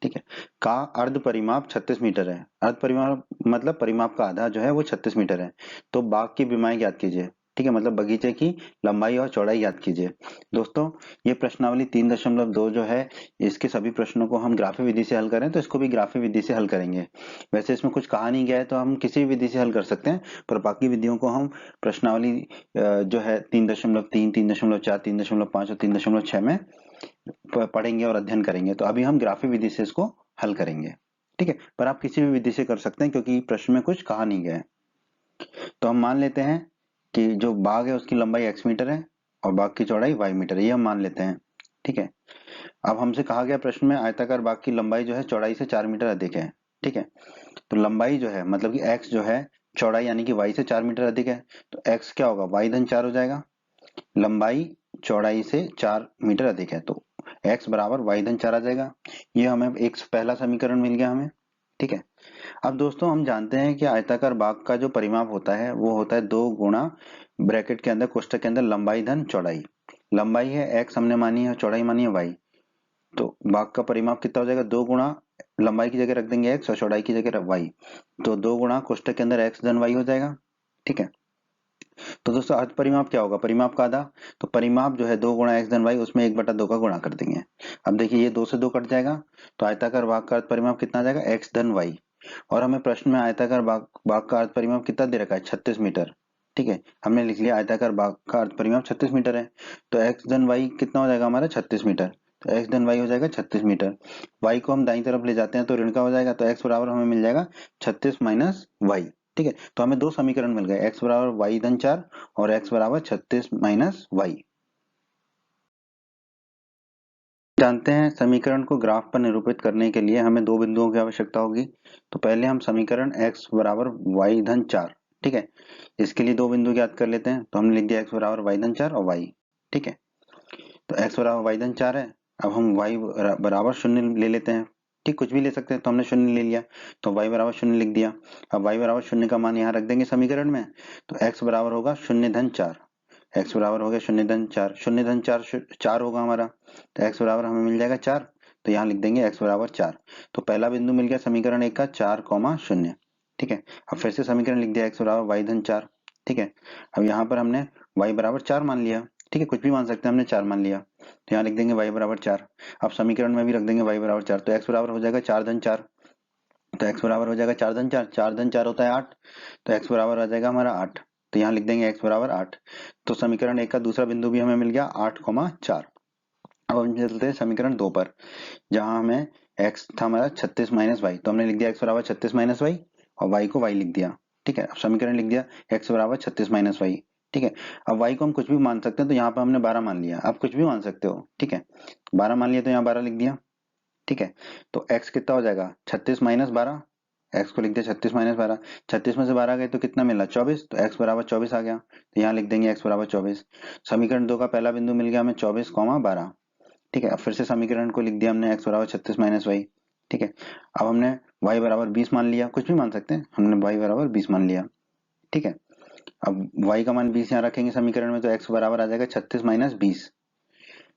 ठीक है, का अर्ध परिमाप 36 मीटर है। अर्ध परिमाप मतलब परिमाप का आधा जो है वो 36 मीटर है। तो बाग की विमाएं ज्ञात कीजिए, ठीक है, मतलब बगीचे की लंबाई और चौड़ाई ज्ञात कीजिए। दोस्तों ये प्रश्नावली 3.2 जो है, इसके सभी प्रश्नों को हम ग्राफी विधि से हल करें तो इसको भी ग्राफी विधि से हल करेंगे। वैसे इसमें कुछ कहा नहीं गया है तो हम किसी भी विधि से हल कर सकते हैं, पर बाकी विधियों को हम प्रश्नावली जो है 3.3, 3.4, 3.5 और 3.6 में पढ़ेंगे और अध्ययन करेंगे। तो अभी हम ग्राफी विधि से इसको हल करेंगे, ठीक है, पर आप किसी भी विधि से कर सकते हैं क्योंकि प्रश्न में कुछ कहा नहीं गया है। तो हम मान लेते हैं कि जो बाग है उसकी लंबाई x मीटर है और बाग की चौड़ाई y मीटर है, ये हम मान लेते हैं, ठीक है। अब हमसे कहा गया प्रश्न में आयताकार बाग की लंबाई जो है चौड़ाई से 4 मीटर अधिक है, ठीक है। तो लंबाई जो है मतलब कि x जो है चौड़ाई यानी कि y से 4 मीटर अधिक है, तो x क्या होगा, y/4 हो जाएगा। लंबाई चौड़ाई से 4 मीटर अधिक है तो x बराबर y/4 आ जाएगा। ये हमें एक पहला समीकरण मिल गया हमें, ठीक है। अब दोस्तों हम जानते हैं कि आयताकार बाग का जो परिमाप होता है वो होता है 2 गुणा ब्रैकेट के अंदर कोष्ठक के अंदर लंबाई धन चौड़ाई। लंबाई है x हमने मानी है, चौड़ाई मानी है y, तो बाग का परिमाप कितना हो जाएगा, 2 गुणा लंबाई की जगह रख देंगे x और चौड़ाई की जगह y, तो 2 गुणा कोष्ठक के अंदर x धन y हो जाएगा, ठीक है। तो दोस्तों अर्ध परिमाप क्या होगा, परिमाप का आधा, तो परिमाप जो है 2 गुणा x धन y, उसमें 1/2 का गुणा कर देंगे। अब देखिए ये 2 से 2 कट जाएगा, तो आयताकार भाग का अर्ध परिमाप कितना आ जाएगा, x धन y, और हमें प्रश्न में आयताकार भाग का अर्ध परिमाप कितना दे रखा है, 36 मीटर, ठीक है। हमने लिख लिया आयताकार भाग का अर्ध परिमाप 36 मीटर है, तो x धन y कितना हो जाएगा हमारा 36 मीटर, तो x धन y हो जाएगा 36 मीटर। y को हम दाईं तरफ ले जाते हैं तो ऋण का हो जाएगा, तो x बराबर हमें मिल जाएगा 36 माइनस y, ठीक है। तो हमें दो समीकरण मिल गए, x बराबर y/4 और x बराबर 36 माइनस y। जानते हैं समीकरण को ग्राफ पर निरूपित करने के लिए हमें दो बिंदुओं की आवश्यकता होगी। तो पहले हम समीकरण x बराबर y/4, ठीक है, इसके लिए दो बिंदु ज्ञात कर लेते हैं। तो हमने लिख दिया x बराबर y/4 और y, ठीक है। तो x बराबर y/4 है, अब हम y बराबर 0 ले लेते हैं, ठीक, कुछ भी ले सकते हैं, तो हमने 0 ले लिया, तो y बराबर 0 लिख दिया। अब y बराबर 0 का मान यहाँ रख देंगे समीकरण में, तो x बराबर होगा 0/4, x बराबर हो गया 0/4, 0/4 4 होगा हमारा, तो x बराबर हमें मिल जाएगा 4, तो यहाँ लिख देंगे x बराबर 4। तो पहला बिंदु मिल गया समीकरण 1 का 4,0, ठीक है। अब फिर से समीकरण लिख दिया x बराबर y/4, ठीक है। अब यहाँ पर हमने y बराबर 4 मान लिया, ठीक है, कुछ भी मान सकते हैं, हमने 4 मान लिया, तो यहाँ लिख देंगे y बराबर 4। अब समीकरण में भी रख देंगे y बराबर 4, तो x बराबर हो जाएगा 4/4, तो x बराबर हो जाएगा 4/4, 4/4 होता है 8, तो x बराबर आ जाएगा हमारा 8, तो यहाँ लिख देंगे x बराबर 8। तो समीकरण 1 का दूसरा बिंदु भी हमें मिल गया 8,4। अब हम चलते हैं समीकरण 2 पर, जहां हमें x था हमारा 36 माइनस वाई, तो हमने लिख दिया x बराबर 36 माइनस वाई और y को y लिख दिया, ठीक है। अब समीकरण लिख दिया x बराबर 36 माइनस वाई, ठीक है। अब y को हम कुछ भी मान सकते हैं, तो यहाँ पर हमने 12 मान लिया, आप कुछ भी मान सकते हो, ठीक है, 12 मान लिया तो यहाँ 12 लिख दिया, ठीक है। तो x कितना हो जाएगा 36 माइनस 12, x को लिख दिया 36 माइनस 12, 36 में से 12 गए तो कितना मिला 24, तो x बराबर 24 आ गया, तो यहाँ लिख देंगे x बराबर 24। समीकरण 2 का पहला बिंदु मिल गया हमें 24,12, ठीक है। अब फिर से समीकरण को लिख दिया हमने x बराबर 36 माइनस वाई, ठीक है। अब हमने y बराबर 20 मान लिया, कुछ भी मान सकते हैं, हमने y बराबर 20 मान लिया, ठीक है। अब y का मान 20 यहाँ रखेंगे समीकरण में, तो x बराबर आ जाएगा 36 माइनस 20,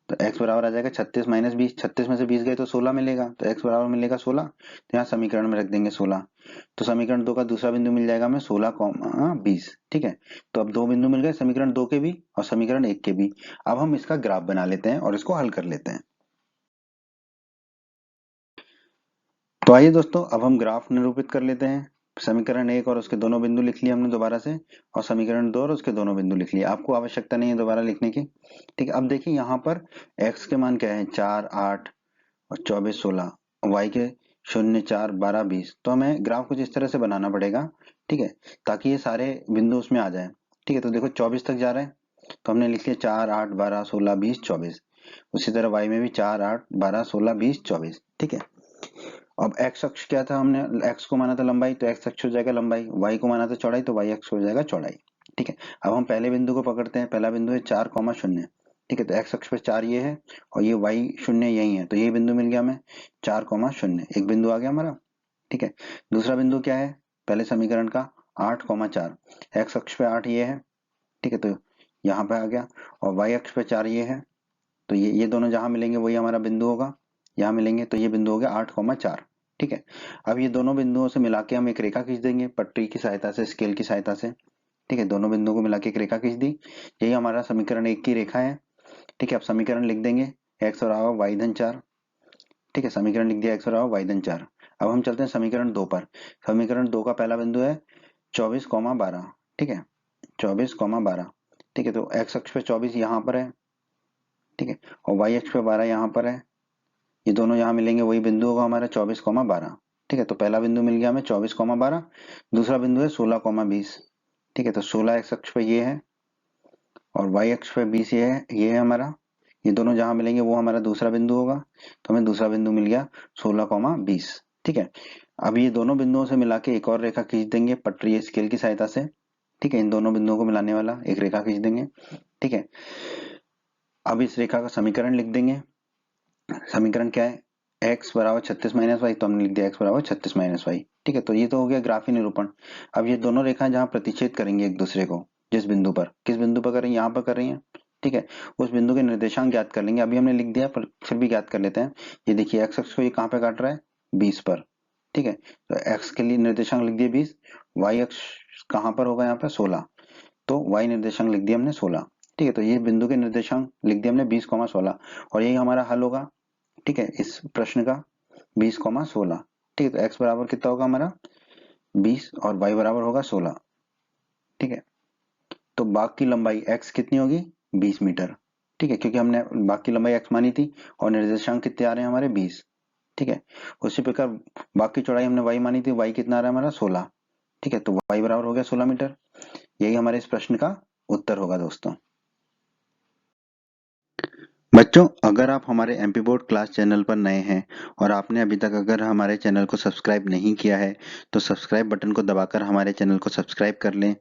तो x बराबर आ जाएगा 36 माइनस 20, 36 में से 20 गए तो 16 मिलेगा, तो x बराबर मिलेगा 16। तो यहाँ समीकरण में रख देंगे 16। तो समीकरण 2 का दूसरा बिंदु मिल जाएगा हमें 16,20। ठीक है, तो अब 2 बिंदु मिल गए समीकरण 2 के भी और समीकरण 1 के भी। अब हम इसका ग्राफ बना लेते हैं और इसको हल कर लेते हैं। तो आइए दोस्तों, अब हम ग्राफ निरूपित कर लेते हैं। समीकरण 1 और उसके दोनों बिंदु लिख लिए हमने दोबारा से, और समीकरण 2 और उसके दोनों बिंदु लिख लिए। आपको आवश्यकता नहीं है दोबारा लिखने की। ठीक है, अब देखिए यहाँ पर x के मान क्या है, 4, 8 और 24, 16, y के 0, 4, 12, 20। तो हमें ग्राफ कुछ इस तरह से बनाना पड़ेगा। ठीक है, ताकि ये सारे बिंदु उसमें आ जाए। ठीक है, तो देखो 24 तक जा रहे हैं, तो हमने लिख लिया 4, 8, 12, 16, 20, 24। उसी तरह y में भी 4, 8, 12, 16, 20, 24। ठीक है, अब x अक्ष क्या था, हमने x को माना था लंबाई, तो x अक्ष हो जाएगा लंबाई, y को माना था चौड़ाई, तो y अक्ष हो जाएगा चौड़ाई। ठीक है, अब हम पहले बिंदु को पकड़ते हैं। पहला बिंदु है 4,0। ठीक है, तो x अक्ष पे 4 ये है और ये y 0 यही है, तो ये बिंदु मिल गया हमें 4,0। एक बिंदु आ गया हमारा। ठीक है, दूसरा बिंदु क्या है पहले समीकरण का, 8,4। x अक्ष पे 8 ये है। ठीक है, तो यहाँ पे आ गया, और y अक्ष पे 4 ये है, तो ये दोनों जहां मिलेंगे वही हमारा बिंदु होगा, यहाँ मिलेंगे, तो ये बिंदु हो गया 8,4। ठीक है, अब ये दोनों बिंदुओं से मिला के हम एक रेखा खींच देंगे पटरी की सहायता से, स्केल की सहायता से। ठीक है, दोनों बिंदुओं को मिला के एक रेखा खींच दी, यही हमारा समीकरण 1 की रेखा है। ठीक है, अब समीकरण लिख देंगे x बराबर वाई धन 4। ठीक है, समीकरण लिख दिया x बराबर वाई धन 4। अब हम चलते हैं समीकरण 2 पर। समीकरण 2 का पहला बिंदु है 24,12। ठीक है, 24,12। ठीक है, तो x अक्ष पे 24 यहाँ पर है। ठीक है, और y अक्ष पे 12 यहाँ पर है, ये दोनों यहाँ मिलेंगे वही बिंदु होगा हमारा 24,12। ठीक है, तो पहला बिंदु मिल गया हमें 24,12। दूसरा बिंदु है 16,20। ठीक है, तो 16 x अक्ष पे ये है और y अक्ष पे 20 ये है हमारा, ये दोनों जहां मिलेंगे वो हमारा दूसरा बिंदु होगा, तो हमें दूसरा बिंदु मिल गया 16,20। ठीक है, अब ये दोनों बिंदुओं से मिला के एक और रेखा खींच देंगे पटरी स्केल की सहायता से। ठीक है, इन दोनों बिंदुओं को मिलाने वाला एक रेखा खींच देंगे। ठीक है, अब इस रेखा का समीकरण लिख देंगे। समीकरण क्या है, x बराबर 36 माइनस वाई, तो हमने लिख दिया x बराबर 36 माइनस वाई। ठीक है, तो ये तो हो गया ग्राफी निरूपण। अब ये दोनों रेखाएं जहां प्रतिच्छेद करेंगे एक दूसरे को, जिस बिंदु पर, किस बिंदु पर कर रही है, यहाँ पर कर रही है। ठीक है, उस बिंदु के निर्देशांक ज्ञात कर लेंगे। अभी हमने लिख दिया पर फिर भी ज्ञात कर लेते हैं। ये देखिए x अक्ष को ये कहाँ पे काट रहा है, 20 पर। ठीक है, तो x के लिए निर्देशांक लिख दिए 20, y अक्ष कहाँ पर होगा, यहाँ पे 16, तो y निर्देशांक लिख दिया हमने 16। ठीक है, तो ये बिंदु के निर्देशांक लिख दिया हमने 20,16, और यही हमारा हल होगा। ठीक है, इस प्रश्न का 20,16। ठीक है, तो x बराबर कितना होगा हमारा 20 और y बराबर होगा 16। ठीक है, तो बाग की लंबाई x कितनी होगी, 20 मीटर। ठीक है, क्योंकि हमने बाग की लंबाई x मानी थी और निर्देशांक कितने आ रहे हैं हमारे 20। ठीक है, उसी प्रकार बाग की चौड़ाई हमने y मानी थी, y कितना आ रहा है हमारा 16। ठीक है, तो y बराबर हो गया 16 मीटर। यही हमारे इस प्रश्न का उत्तर होगा दोस्तों। बच्चों, अगर आप हमारे एमपी बोर्ड क्लास चैनल पर नए हैं और आपने अभी तक अगर हमारे चैनल को सब्सक्राइब नहीं किया है, तो सब्सक्राइब बटन को दबाकर हमारे चैनल को सब्सक्राइब कर लें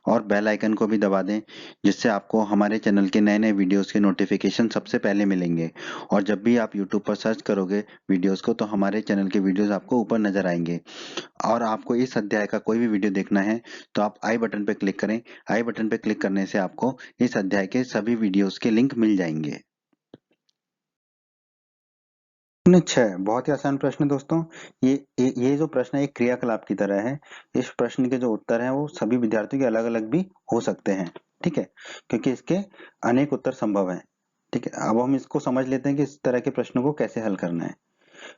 और बेल आइकन को भी दबा दें, जिससे आपको हमारे चैनल के नए नए वीडियोस के नोटिफिकेशन सबसे पहले मिलेंगे। और जब भी आप यूट्यूब पर सर्च करोगे वीडियोस को, तो हमारे चैनल के वीडियोस आपको ऊपर नजर आएंगे। और आपको इस अध्याय का कोई भी वीडियो देखना है तो आप आई बटन पर क्लिक करें। आई बटन पर क्लिक करने से आपको इस अध्याय के सभी वीडियोस के लिंक मिल जाएंगे। प्रश्न 6 बहुत ही आसान प्रश्न है दोस्तों। ये जो प्रश्न है एक क्रियाकलाप की तरह है। इस प्रश्न के जो उत्तर हैं वो सभी विद्यार्थियों के अलग अलग भी हो सकते हैं। ठीक है, क्योंकि इसके अनेक उत्तर संभव हैं। ठीक है, अब हम इसको समझ लेते हैं कि इस तरह के प्रश्नों को कैसे हल करना है।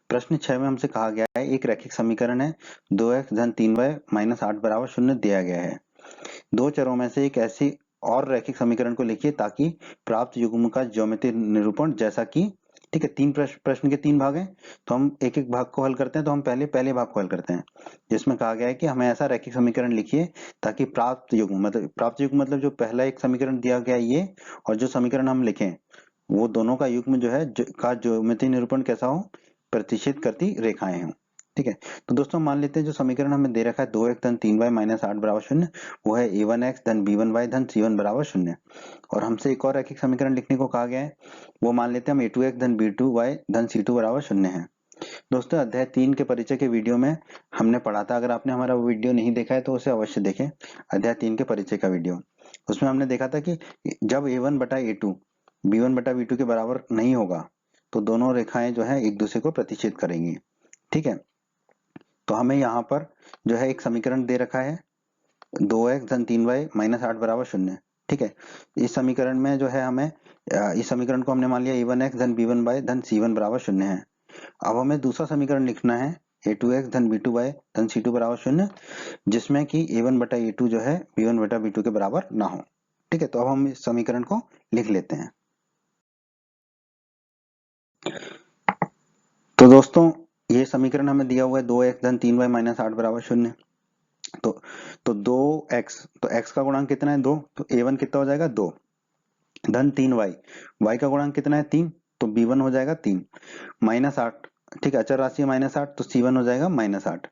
प्रश्न 6 में हमसे कहा गया है एक रैखिक समीकरण है, 2x धन 3y माइनस 8 बराबर 0 दिया गया है। दो चरों में से एक ऐसी और रैखिक समीकरण को लिखिए ताकि प्राप्त युग्म का ज्यामितीय निरूपण जैसा कि, ठीक है, तीन प्रश्न के 3 भाग हैं, तो हम एक एक भाग को हल करते हैं। तो हम पहले भाग को हल करते हैं, जिसमें कहा गया है कि हमें ऐसा रैखिक समीकरण लिखिए ताकि प्राप्त युग्म मतलब जो पहला एक समीकरण दिया गया है ये, और जो समीकरण हम लिखें वो दोनों का युग्म जो है का ज्यामितीय निरूपण कैसा हो, प्रतिच्छेद करती रेखाएं हों। ठीक है, तो दोस्तों मान लेते हैं जो समीकरण हमें दे रखा है 2x धन 3y माइनस 8 बराबर 0, वो है a1x धन b1y धन c1 बराबर 0। और हमसे एक और रैखिक समीकरण लिखने को कहा गया है, वो मान लेते हैं हम a2x धन b2y धन c2 बराबर 0 है। दोस्तों अध्याय 3 के परिचय के वीडियो में हमने पढ़ा था, अगर आपने हमारा वीडियो नहीं देखा है तो उसे अवश्य देखें, अध्याय 3 के परिचय का वीडियो। उसमें हमने देखा था कि जब a1 बटा a2 b1 बटा b2 के बराबर नहीं होगा तो दोनों रेखाएं जो है एक दूसरे को प्रतिच्छेद करेंगी। ठीक है, तो हमें यहाँ पर जो है एक समीकरण दे रखा है 2x धन 3y माइनस 8 बराबर 0। ठीक है, इस समीकरण में जो है हमें इस समीकरण को हमने मान लिया a1x धन b1y धन c1 बराबर 0 है। अब हमें दूसरा समीकरण लिखना है a2x धन b2y धन c2 बराबर 0, जिसमें कि a1 बटा a2 जो है b1 बटा b2 के बराबर ना हो। ठीक है, तो अब हम इस समीकरण को लिख लेते हैं। तो दोस्तों ये समीकरण हमें दिया हुआ है 2x धन 3y माइनस 8 बराबर 0। तो 2x, तो x का गुणांक कितना है 2, तो a1 कितना हो जाएगा 2 धन 3y, y का गुणांक कितना है 3, तो b1 हो जाएगा 3 माइनस 8। ठीक है, अचर राशि है माइनस 8 तो c1 हो जाएगा माइनस 8।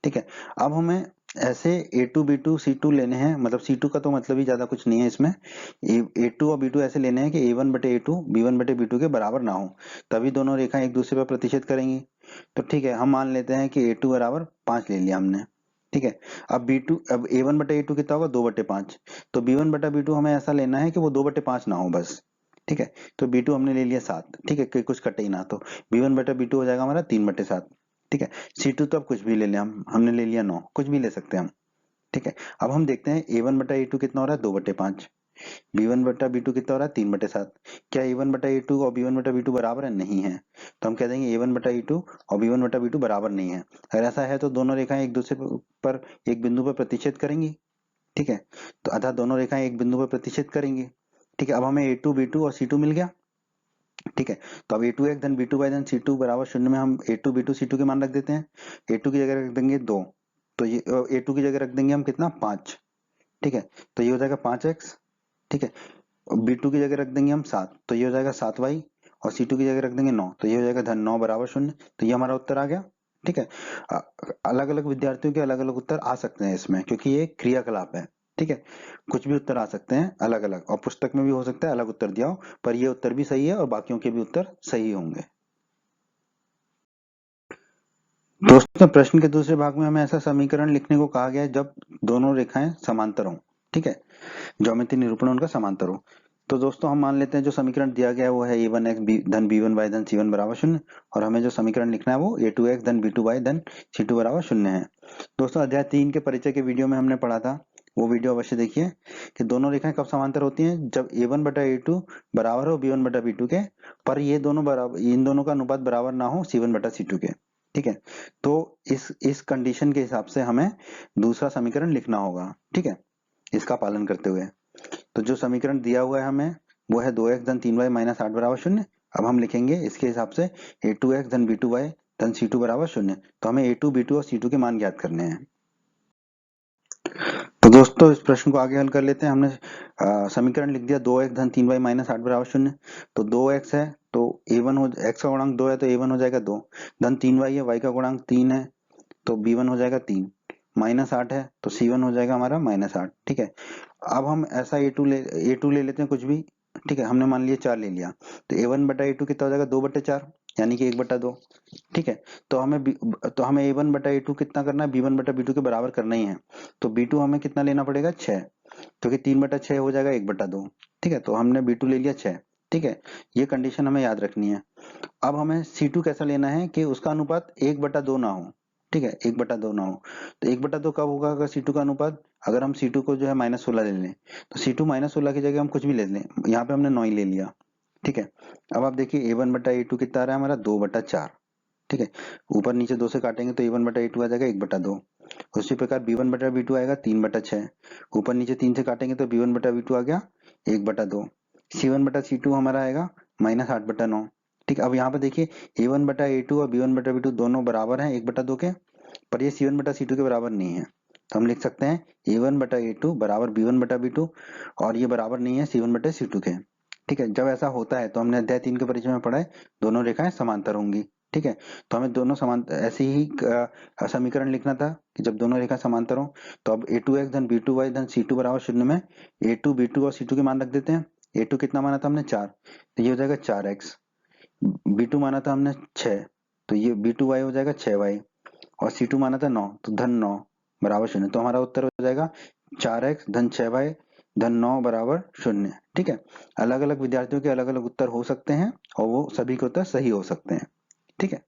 ठीक है, अब हमें ऐसे a2 b2 c2 लेने हैं, मतलब c2 का तो मतलब ही ज्यादा कुछ नहीं है इसमें। a2 और b2 ऐसे लेने हैं कि a1 बटे a2 b1 बटे b2 के बराबर ना हो, तभी दोनों रेखाएं एक दूसरे पर प्रतिच्छेद करेंगी। तो ठीक है, हम मान लेते हैं कि a2 बराबर 5 ले लिया हमने। ठीक है, अब a1 बटे a2 कितना होगा 2 बटे 5, तो b1 बटा b2 हमें ऐसा लेना है कि वो 2 बटे 5 ना हो बस। ठीक है, तो b2 हमने ले लिया 7। ठीक है, कि कुछ कटे ही ना, तो b1 बटा b2 हो जाएगा हमारा 3 बटे 7। ठीक है, c2 तो अब कुछ भी ले लें, हमने ले लिया 9, कुछ भी ले सकते हैं हम। ठीक है, अब हम देखते हैं a1 बटा a2 कितना हो रहा है 2 बटे 5, b1 बटा b2 कितना हो रहा है 3 बटे 7। क्या a1 बटा a2 और b1 बटा b2 बराबर है? नहीं है, तो हम कह देंगे a1 बटा a2 और b1 बटा b2 बराबर नहीं है। अगर ऐसा है तो दोनों रेखाएं एक दूसरे पर एक बिंदु पर प्रतिच्छेद करेंगी। ठीक है, तो अतः दोनों रेखाएं एक बिंदु पर प्रतिच्छेद करेंगी। ठीक है, अब हमें a2 b2 और c2 मिल गया। ठीक है, तो अब a2 धन b2 बाई धन c2 बराबर 0 में हम a2 b2 c2 के मान रख देते हैं। a2 की जगह रख देंगे 2, तो ये a2 की जगह रख देंगे हम कितना 5। ठीक है, तो ये हो जाएगा 5x। ठीक है, b2 की जगह रख देंगे हम 7, तो ये हो जाएगा 7y, और c2 की जगह रख देंगे 9, तो ये हो जाएगा धन 9 बराबर 0। तो ये हमारा उत्तर आ गया। ठीक है, अलग अलग विद्यार्थियों के अलग अलग उत्तर आ सकते हैं इसमें, क्योंकि ये क्रियाकलाप है। ठीक है, कुछ भी उत्तर आ सकते हैं अलग अलग, और पुस्तक में भी हो सकता है अलग उत्तर दिया हो, पर ये उत्तर भी सही है और बाकियों के भी उत्तर सही होंगे। दोस्तों प्रश्न के दूसरे भाग में हमें ऐसा समीकरण लिखने को कहा गया है जब दोनों रेखाएं समांतर हों। ठीक है, ज्योमेट्री निरूपण उनका समांतर हो। तो दोस्तों हम मान लेते हैं जो समीकरण दिया गया है वो है a1x धन b1y धन c1 बराबर 0, और हमें जो समीकरण लिखना है वो a2x धन b2y धन c2 बराबर 0 है। दोस्तों अध्याय 3 के परिचय के वीडियो में हमने पढ़ा था, वो वीडियो अवश्य देखिए, कि दोनों रेखाएं कब समांतर होती हैं? जब a1 बटा a2 बराबर हो b1 बटा b2 के, पर ये दोनों बराबर, इन दोनों का अनुपात बराबर ना हो c1 बटा c2 के। ठीक है, तो इस कंडीशन के हिसाब से हमें दूसरा समीकरण लिखना होगा। ठीक है, इसका पालन करते हुए, तो जो समीकरण दिया हुआ है हमें वो है 2x धन 3y माइनस 8 बराबर 0। अब हम लिखेंगे इसके हिसाब से a2x धन b2y धन c2 बराबर 0। तो हमें a2 b2 और c2 के मान ज्ञात करने हैं। तो दोस्तों इस प्रश्न को आगे हल कर लेते हैं। हमने समीकरण लिख दिया 2x धन 3y माइनस 8 बराबर 0। तो 2x है तो a1 हो, x का गुणांक 2 है तो a1 हो जाएगा 2, धन 3y है, y का गुणांक 3 है तो b1 हो जाएगा 3, माइनस 8 है तो c1 हो जाएगा हमारा माइनस 8। ठीक है, अब हम ऐसा a2 ले लेते हैं कुछ भी। ठीक है, हमने मान लिया 4 ले लिया, तो a1 बटा a2 कितना हो जाएगा 2 बटे 4, यानी कि 1 बटा 2। ठीक है, तो हमें a1 बटा a2 कितना करना है b1 बटा b2 के बराबर करना ही है, तो b2 हमें कितना लेना पड़ेगा 6, क्योंकि 3 बटा 6 हो जाएगा 1 बटा 2। ठीक है, तो हमने b2 ले लिया 6। ठीक है, ये कंडीशन हमें याद रखनी है। अब हमें C2 कैसा लेना है कि उसका अनुपात 1/2 ना हो। ठीक है, 1/2 ना हो, तो 1/2 कब होगा अगर C2 का अनुपात, अगर हम C2 को जो है -16 ले लें, तो C2 -16 की जगह हम कुछ भी ले लें, यहाँ पे हमने 9 ही ले लिया। ठीक है, अब आप देखिए a1 बटा a2 कितना आ रहा है हमारा 2/4। ठीक है, ऊपर नीचे 2 से काटेंगे तो a1 बटा a2 आ जाएगा 1/2। उसी प्रकार b1 बटा b2 आएगा 3/6, ऊपर नीचे 3 से काटेंगे तो b1 बटा b2 आ गया 1/2। c1 बटा c2 हमारा आएगा -8/9। ठीक है, अब यहाँ पे देखिए a1 बटा a2 और b1 बटा b2 दोनों बराबर हैं 1/2 के, पर ये c1 बटा c2 के बराबर नहीं है, तो हम लिख सकते हैं a1 बटा a2 बराबर b1 बटा b2, और ये बराबर नहीं है c1 बटे c2 के। ठीक है, जब ऐसा होता है तो हमने अध्याय 3 के परिचय में पढ़ा है दोनों रेखाएं समांतर होंगी। ठीक है, तो हमें दोनों समांतर ऐसे ही समीकरण लिखना था कि जब दोनों रेखा समांतर हो, तो अब a2x धन b2y धन c2 बराबर 0 में a2 b2 और c2 के मान रख देते हैं। a2 कितना माना था हमने 4, तो ये हो जाएगा 4x, b2 माना था हमने 6, तो ये b2y हो जाएगा 6y, और c2 माना था 9, तो धन 9 बराबर 0। तो हमारा उत्तर हो जाएगा 4x धन 6y धन 9 बराबर 0। ठीक है, अलग अलग विद्यार्थियों के अलग अलग उत्तर हो सकते हैं और वो सभी के उत्तर सही हो सकते हैं। ठीक है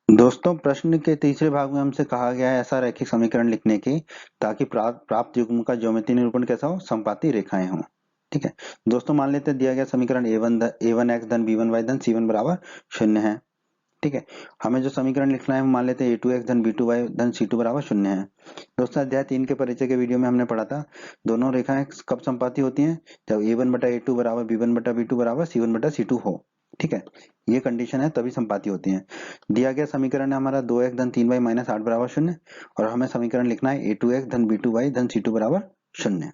दोस्तों, प्रश्न के तीसरे भाग में हमसे कहा गया है ऐसा रैखिक समीकरण लिखने की ताकि प्राप्त युग्म का ज्यामितीय निरूपण कैसा हो, समपाती रेखाएं हों। ठीक है दोस्तों, मान लेते हैं दिया गया समीकरण a1 x धन b1 y धन c1 बराबर 0 है। ठीक है, हमें जो समीकरण लिखना है मान लेते हैं a2 x धन b2 y धन c2 बराबर 0 है। दोस्तों, अध्याय 3 के परिचय के वीडियो में हमने पढ़ा था दोनों रेखाएं कब समपाती होती हैं, जब a1 बटा a2 बराबर b1 बटा b2 बराबर c1 बटा c2 हो। ठीक है, ये कंडीशन है तभी संपाती होती है। दिया गया समीकरण है हमारा 2x धन 3y माइनस 8 बराबर 0 और हमें समीकरण लिखना है a2x धन b2y धन c2 बराबर 0।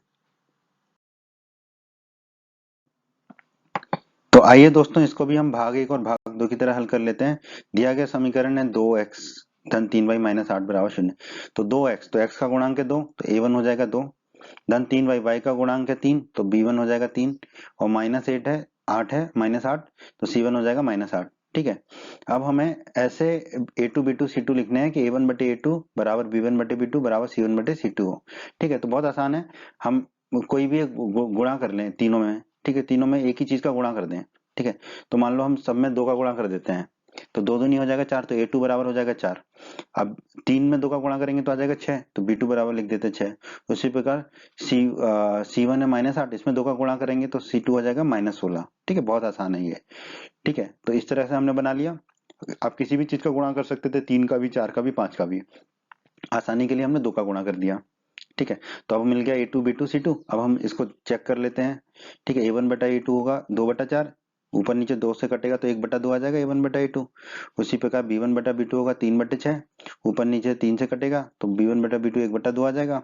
तो आइए दोस्तों, इसको भी हम भाग 1 और भाग 2 की तरह हल कर लेते हैं। दिया गया समीकरण है 2x धन 3y माइनस 8 बराबर 0। तो 2x, तो x का गुणांक है 2 तो a1 हो जाएगा 2, धन 3y, y का गुणांक है 3 तो b1 हो जाएगा 3 और माइनस 8 है माइनस 8 तो c1 हो जाएगा माइनस 8। ठीक है, अब हमें ऐसे a2 b2 c2 लिखने हैं कि a1 बटे a2 बराबर b1 बटे b2 बराबर c1 बटे c2 हो। ठीक है, तो बहुत आसान है, हम कोई भी एक गुणा कर लें तीनों में। ठीक है, तीनों में एक ही चीज का गुणा कर दें। ठीक है, तो मान लो हम सब में 2 का गुणा कर देते हैं तो 2 दूनी हो जाएगा 4 तो a2 बराबर हो जाएगा 4। अब 3 में 2 का गुणा करेंगे तो आ जाएगा 6 तो b2 बराबर लिख देते हैं 6। उसी प्रकार C1 है माइनस 8, इसमें 2 का गुणा करेंगे तो C2 हो जाएगा माइनस 16। ठीक है, बहुत आसान है ये। ठीक है, तो इस तरह से हमने बना लिया। आप किसी भी चीज का गुणा कर सकते थे, 3 का भी, 4 का भी, 5 का भी। आसानी के लिए हमने 2 का गुणा कर दिया। ठीक है, तो अब मिल गया a2 b2 c2। अब हम इसको चेक कर लेते हैं। ठीक है, a1 बटा a2 होगा 2 बटा 4, ऊपर नीचे 2 से कटेगा तो 1 बटा 2 आ जाएगा a1 बटा a2। उसी प्रकार b1 बटा b2 होगा 3 बटे 6, ऊपर नीचे 3 से कटेगा तो b1 बटा b2 1 बटा 2 आ जाएगा।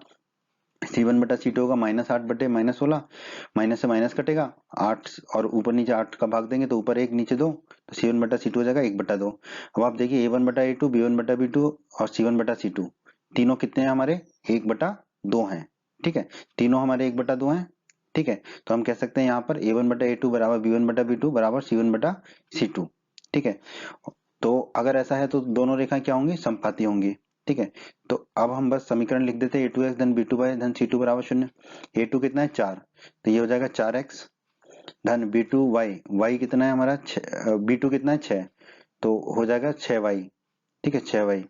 c1 बटा c2 होगा माइनस 8 बटे माइनस 16, माइनस से माइनस कटेगा 8 और ऊपर नीचे 8 का भाग देंगे तो ऊपर 1 नीचे 2 तो c1 बटा c2 हो जाएगा 1 बटा 2। अब आप देखिए a1 बटा a2 b1 बटा b2 और c1 बटा c2 तीनों कितने हैं हमारे, 1 बटा 2 हैं। ठीक है, तीनों हमारे 1 बटा 2 हैं। ठीक है, तो हम कह सकते हैं यहाँ पर a1 बटा a2 बराबर b1 बटा b2 बराबर c1 बटा c2। ठीक है, तो अगर ऐसा है तो दोनों रेखाएं क्या होंगी, समपाती होंगी। ठीक है, तो अब हम बस समीकरण लिख देते हैं a2x धन b2y धन c2 बराबर 0। a2 कितना है 4 तो ये हो जाएगा 4x धन b2y, y कितना है हमारा b2 कितना है 6 तो हो जाएगा 6y। ठीक है, 6y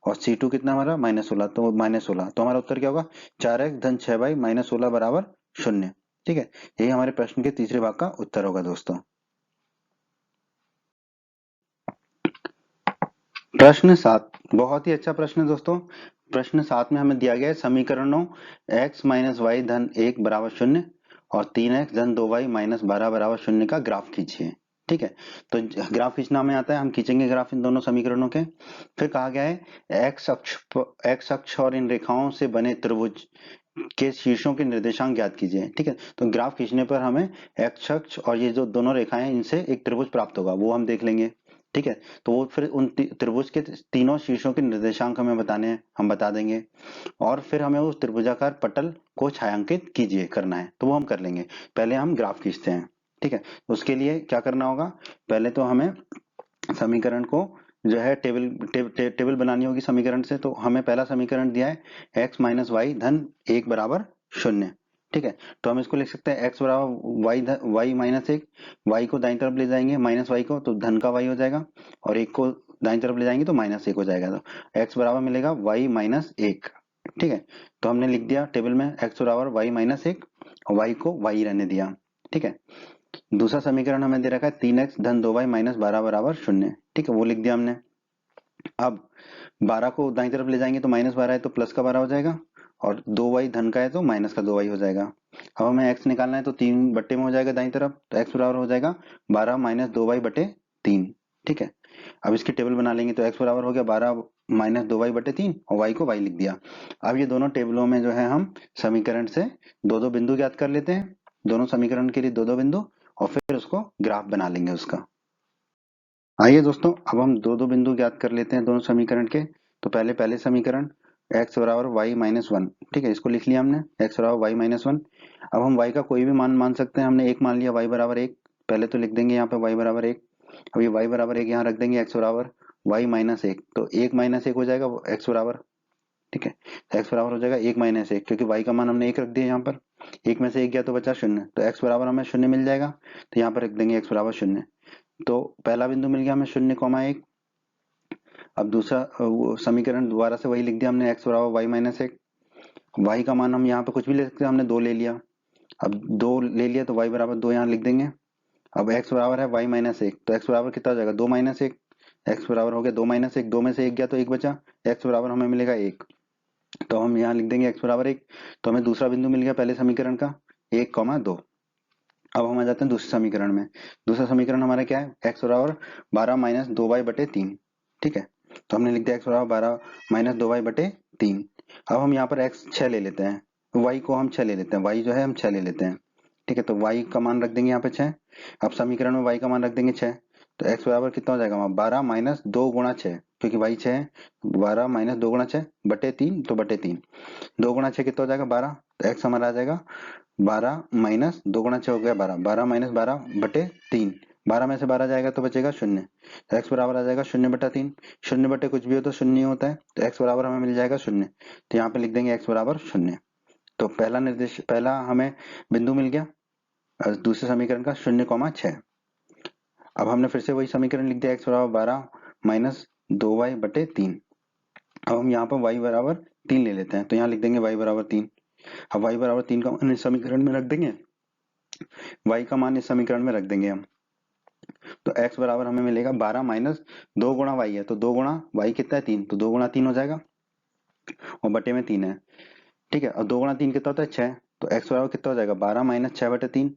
और c2 कितना हमारा माइनस 16 तो माइनस 16, तो हमारा उत्तर क्या होगा 4x धन 6y माइनस 16 बराबर 0। ठीक है, यही हमारे प्रश्न के तीसरे भाग का उत्तर होगा दोस्तों। प्रश्न 7 बहुत ही अच्छा प्रश्न है दोस्तों। प्रश्न 7 में हमें दिया गया है समीकरणों x माइनस वाई धन 1 बराबर 0 और 3x धन 2y माइनस 12 बराबर 0 का ग्राफ खींचिए। ठीक है, तो ग्राफ खींचना में आता है, हम खींचेंगे ग्राफ इन दोनों समीकरणों के। फिर कहा गया है x अक्ष और इन रेखाओं से बने त्रिभुज के शीर्षों के निर्देशांक ज्ञात कीजिए। ठीक है, तो ग्राफ खींचने पर हमें x अक्ष और ये जो दोनों रेखाएं इनसे एक त्रिभुज प्राप्त होगा, वो हम देख लेंगे। ठीक है, तो वो फिर उन त्रिभुज के तीनों शीर्षों के निर्देशांक हमें बताने हैं, हम बता देंगे। और फिर हमें उस त्रिभुजाकार पटल को छायांकित कीजिए करना है, तो वो हम कर लेंगे। पहले हम ग्राफ खींचते हैं। ठीक है, उसके लिए क्या करना होगा, पहले तो हमें समीकरण को जो है टेबल बनानी होगी समीकरण से। तो हमें पहला समीकरण दिया है x माइनस वाई धन 1 बराबर 0। ठीक है, तो हम इसको लिख सकते हैं x बराबर वाई माइनस 1, वाई को दाईं तरफ ले जाएंगे माइनस वाई को तो धन का वाई हो जाएगा और 1 को दाईं तरफ ले जाएंगे तो माइनस 1 हो जाएगा। तो x बराबर मिलेगा वाई माइनस 1। ठीक है, तो हमने लिख दिया टेबल में x बराबर वाई माइनस 1 और y को y रहने दिया। ठीक है, दूसरा समीकरण हमें दे रखा है 3x धन 2y माइनस 12 बराबर 0। ठीक है, वो लिख दिया हमने। अब 12 को दाईं तरफ ले जाएंगे तो माइनस 12 है तो प्लस का 12 हो जाएगा और 2y धन का है तो माइनस का 2y हो जाएगा। अब हमें x निकालना है तो 3 बट्टे में हो जाएगा दाईं तरफ, तो x बराबर हो जाएगा 12 माइनस 2y बटे 3। ठीक है, अब इसकी टेबल बना लेंगे तो x बराबर हो गया 12 माइनस 2y बटे 3 और y को y लिख दिया। अब ये दोनों टेबलों में जो है हम समीकरण से दो दो बिंदु ज्ञात कर लेते हैं, दोनों समीकरण के लिए दो दो बिंदु, और फिर उसको ग्राफ बना लेंगे उसका। आइए दोस्तों, अब हम दो दो बिंदु ज्ञात कर लेते हैं दोनों समीकरण के। तो पहले समीकरण x बराबर वाई माइनस 1। ठीक है, इसको लिख लिया हमने x बराबर वाई माइनस 1। अब हम y का कोई भी मान मान सकते हैं, हमने एक मान लिया y बराबर 1, पहले तो लिख देंगे यहाँ पे y बराबर 1। अब ये y बराबर 1 यहाँ रख देंगे x बराबर वाई माइनस 1 तो 1 माइनस 1 हो जाएगा x बराबर। ठीक है, तो x बराबर हो जाएगा 1 माइनस 1, क्योंकि y का मान हमने 1 रख दिया यहाँ पर, 1 में से 1 गया तो बचा 0, तो x बराबर हमें 0 मिल जाएगा, तो यहाँ पर रख देंगे x बराबर 0। तो पहला बिंदु मिल गया हमें 0,1। अब दूसरा वो समीकरण दोबारा से वही लिख दिया हमने, x बराबर y माइनस 1। y का मान हम यहाँ पे कुछ भी ले सकते हैं, हमने 2 ले लिया, अब 2 ले लिया तो y बराबर 2 यहाँ लिख देंगे। अब x बराबर है y माइनस 1, तो x बराबर कितना हो जाएगा 2 माइनस 1, x बराबर हो गया 2 माइनस 1, 2 में से 1 गया तो 1 बचा, x बराबर हमें मिलेगा 1, तो हम यहाँ लिख देंगे x बराबर 1। तो हमें दूसरा बिंदु मिल गया पहले समीकरण का 1,2। अब हम आ जाते हैं दूसरे समीकरण में। दूसरा समीकरण हमारा क्या है, x बराबर 12 माइनस 2y बटे 3। ठीक है, तो हमने लिख दिया x बराबर 12 माइनस 2y बटे 3। अब हम यहाँ पर x 6 ले लेते हैं, y को हम 6 ले लेते हैं, y जो है हम 6 ले लेते हैं। ठीक है, तो y का मान रख देंगे यहाँ पे 6। अब समीकरण में y का मान रख देंगे 6, तो x बराबर कितना हो जाएगा हमारा 12 माइनस 2 गुणा 6, क्योंकि y 6 है, 12 माइनस 2 गुणा 6 बटे 3, तो बटे 3, 2 गुणा 6 कितना हो जाएगा 12, तो x हमारा आ जाएगा 12 माइनस 2 गुणा 6 हो गया 12, 12 माइनस 12 बटे 3, 12 में से 12 जाएगा तो बचेगा 0, तो x बराबर आ जाएगा 0 बटा 3। 0 बटे कुछ भी हो तो 0 ही होता है, तो x बराबर हमें मिल जाएगा 0, तो यहाँ पे लिख देंगे x बराबर 0। तो पहला हमें बिंदु मिल गया दूसरे समीकरण का 0,6। अब हमने फिर से वही समीकरण लिख दिया, x बराबर 12 माइनस 2y बटे 3। अब हम यहाँ पर y बराबर 3 ले लेते हैं, तो यहाँ लिख देंगे y बराबर 3। अब y बराबर 3 का मान इस समीकरण में रख देंगे, y का मान इस समीकरण में रख देंगे हम, तो x बराबर हमें मिलेगा 12 माइनस 2 गुणा y है, तो 2 गुणा y कितना है 3, तो 2 गुणा 3 हो जाएगा और बटे में 3 है। ठीक है, और 2 गुणा 3 कितना होता है 6, तो x बराबर कितना हो जाएगा 12 माइनस 6 बटे 3,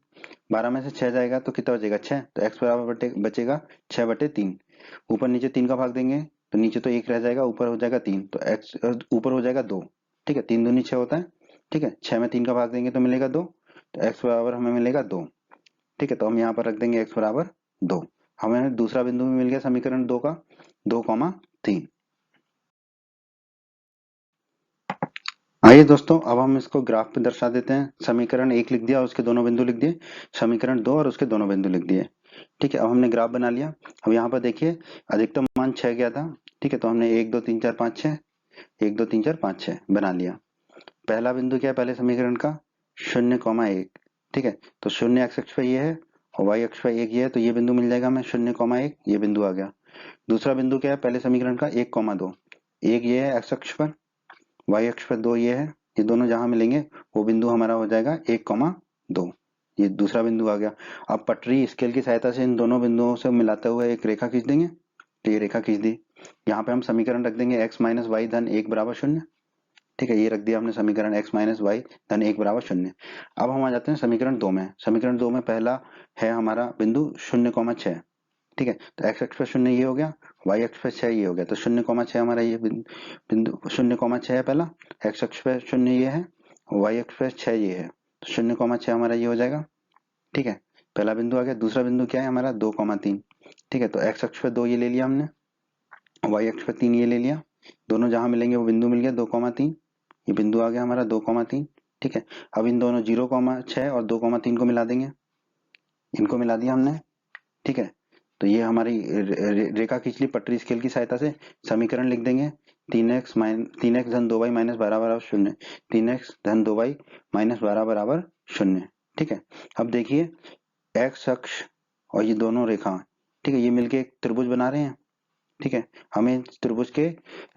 12 में से 6 जाएगा तो कितना बचेगा 6, तो x बराबर बचेगा 6 बटे 3। ऊपर नीचे 3 का भाग देंगे तो नीचे तो 1 रह जाएगा, ऊपर हो जाएगा 3, तो x ऊपर हो जाएगा 2। ठीक है, 3 दूनी 6 होता है। ठीक है, 6 में 3 का भाग देंगे तो मिलेगा 2, तो x बराबर हमें मिलेगा 2। ठीक है, तो हम यहाँ पर रख देंगे x बराबर 2। हमें दूसरा बिंदु भी मिल गया समीकरण 2 का 2,3। आइए दोस्तों, अब हम इसको ग्राफ पे दर्शा देते हैं। समीकरण 1 लिख दिया और उसके दोनों बिंदु लिख दिए, समीकरण 2 और उसके दोनों बिंदु लिख दिए। ठीक है, अब हमने ग्राफ बना लिया। अब यहाँ पर देखिए अधिकतम मान 6 गया था। ठीक है, तो हमने 1 2 3 4 5 6 1 2 3 4 5 6 बना लिया। पहला बिंदु क्या है पहले समीकरण का 0,1। ठीक है, तो 0 एक्स अक्ष पे ये है और y अक्ष पे 1 ये है, तो ये बिंदु मिल जाएगा हमें 0,1, ये बिंदु आ गया। दूसरा बिंदु क्या है पहले समीकरण का 1,2, 1 ये है एक्स अक्ष पर, y अक्ष पर 2 ये है, ये दोनों जहां मिलेंगे वो बिंदु हमारा हो जाएगा 1,2, ये दूसरा बिंदु आ गया। अब पटरी स्केल की सहायता से इन दोनों बिंदुओं से मिलाते हुए एक रेखा खींच देंगे, तो ये रेखा खींच दी। यहाँ पे हम समीकरण रख देंगे x माइनस वाई धन 1 बराबर 0। ठीक है, ये रख दिया हमने समीकरण x माइनस वाई धन 1 बराबर 0। अब हम आ जाते हैं समीकरण 2 में। समीकरण 2 में पहला है हमारा बिंदु 0,6। ठीक है, तो x अक्ष पर 0 ये हो गया, y अक्ष पर 6 ये हो गया, तो 0,6 हमारा ये बिंदु 0,6 है पहला, x अक्ष पर 0 ये है, y अक्ष पर 6 ये है, तो 0,6 हमारा ये हो जाएगा। ठीक है, पहला बिंदु आ गया। दूसरा बिंदु क्या है हमारा 2,3। ठीक है, तो x अक्ष पर 2 ये ले लिया हमने, y अक्ष पर 3 ये ले लिया, दोनों जहां मिलेंगे वो बिंदु मिल गया 2,3, ये बिंदु आ गया हमारा 2,3। ठीक है, अब इन दोनों 0,6 और 2,3 को मिला देंगे, इनको मिला दिया हमने। ठीक है, तो ये हमारी रेखा खींच ली पटरी स्केल की सहायता से। समीकरण लिख देंगे 3x धन 2y माइनस 12 बराबर 0, 3x धन 2y माइनस 12 बराबर 0। ठीक है, अब देखिए x अक्ष और ये दोनों रेखा, ठीक है, ये मिलके एक त्रिभुज बना रहे हैं। ठीक है, हमें त्रिभुज के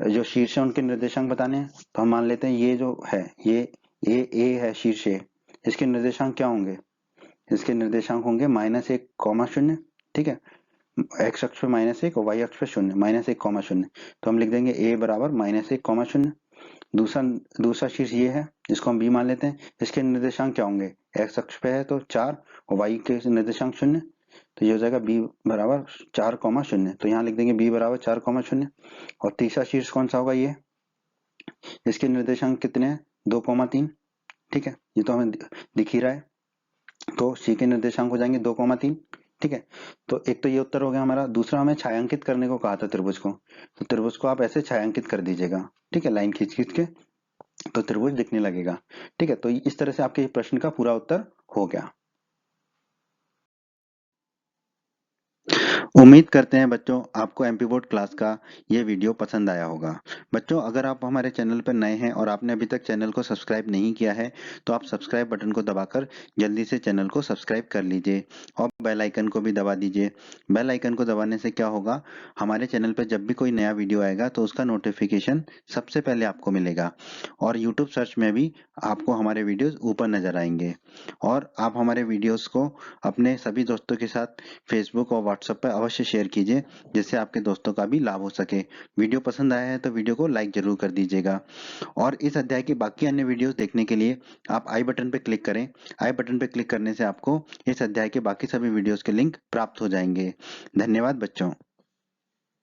जो शीर्ष है उनके निर्देशांक बताने हैं, तो हम मान लेते हैं ये जो है ये ए है शीर्ष ए, इसके निर्देशांक क्या होंगे, इसके निर्देशांक होंगे -1,0। ठीक है, x अक्ष पे -1 और y अक्ष पे 0, -1,0, तो हम लिख देंगे a बराबर -1,0। दूसरा शीर्ष ये है, इसको हम b मान लेते हैं। इसके निर्देशांक क्या होंगे, x अक्ष पे है तो 4 और y के निर्देशांक 0, तो ये हो जाएगा b बराबर 4,0, तो यहाँ लिख देंगे b बराबर 4,0। और तीसरा शीर्ष कौन सा होगा, ये इसके निर्देशांक कितने हैं 2,3। ठीक है, ये तो हमें दिख ही रहा है, तो c के निर्देशांक हो जाएंगे 2,3। ठीक है, तो एक तो ये उत्तर हो गया हमारा। दूसरा हमें छायांकित करने को कहा था त्रिभुज को, तो त्रिभुज को आप ऐसे छायांकित कर दीजिएगा। ठीक है, लाइन खींच खींच के, तो त्रिभुज दिखने लगेगा। ठीक है, तो इस तरह से आपके प्रश्न का पूरा उत्तर हो गया। उम्मीद करते हैं बच्चों आपको एमपी बोर्ड क्लास का ये वीडियो पसंद आया होगा। बच्चों अगर आप हमारे चैनल पर नए हैं और आपने अभी तक चैनल को सब्सक्राइब नहीं किया है तो आप सब्सक्राइब बटन को दबाकर जल्दी से चैनल को सब्सक्राइब कर लीजिए और बेल आइकन को भी दबा दीजिए। बेल आइकन को दबाने से क्या होगा, हमारे चैनल पर जब भी कोई नया वीडियो आएगा तो उसका नोटिफिकेशन सबसे पहले आपको मिलेगा और यूट्यूब सर्च में भी आपको हमारे वीडियोस ऊपर नजर आएंगे। और आप हमारे वीडियोस को अपने सभी दोस्तों के साथ फेसबुक और व्हाट्सएप पर अवश्य शेयर कीजिए जिससे आपके दोस्तों का भी लाभ हो सके। वीडियो पसंद आया है तो वीडियो को लाइक जरूर कर दीजिएगा और इस अध्याय की बाकी अन्य वीडियोस देखने के लिए आप आई बटन पर क्लिक करें। आई बटन पर क्लिक करने से आपको इस अध्याय के बाकी सभी वीडियोस के लिंक प्राप्त हो जाएंगे। धन्यवाद बच्चों।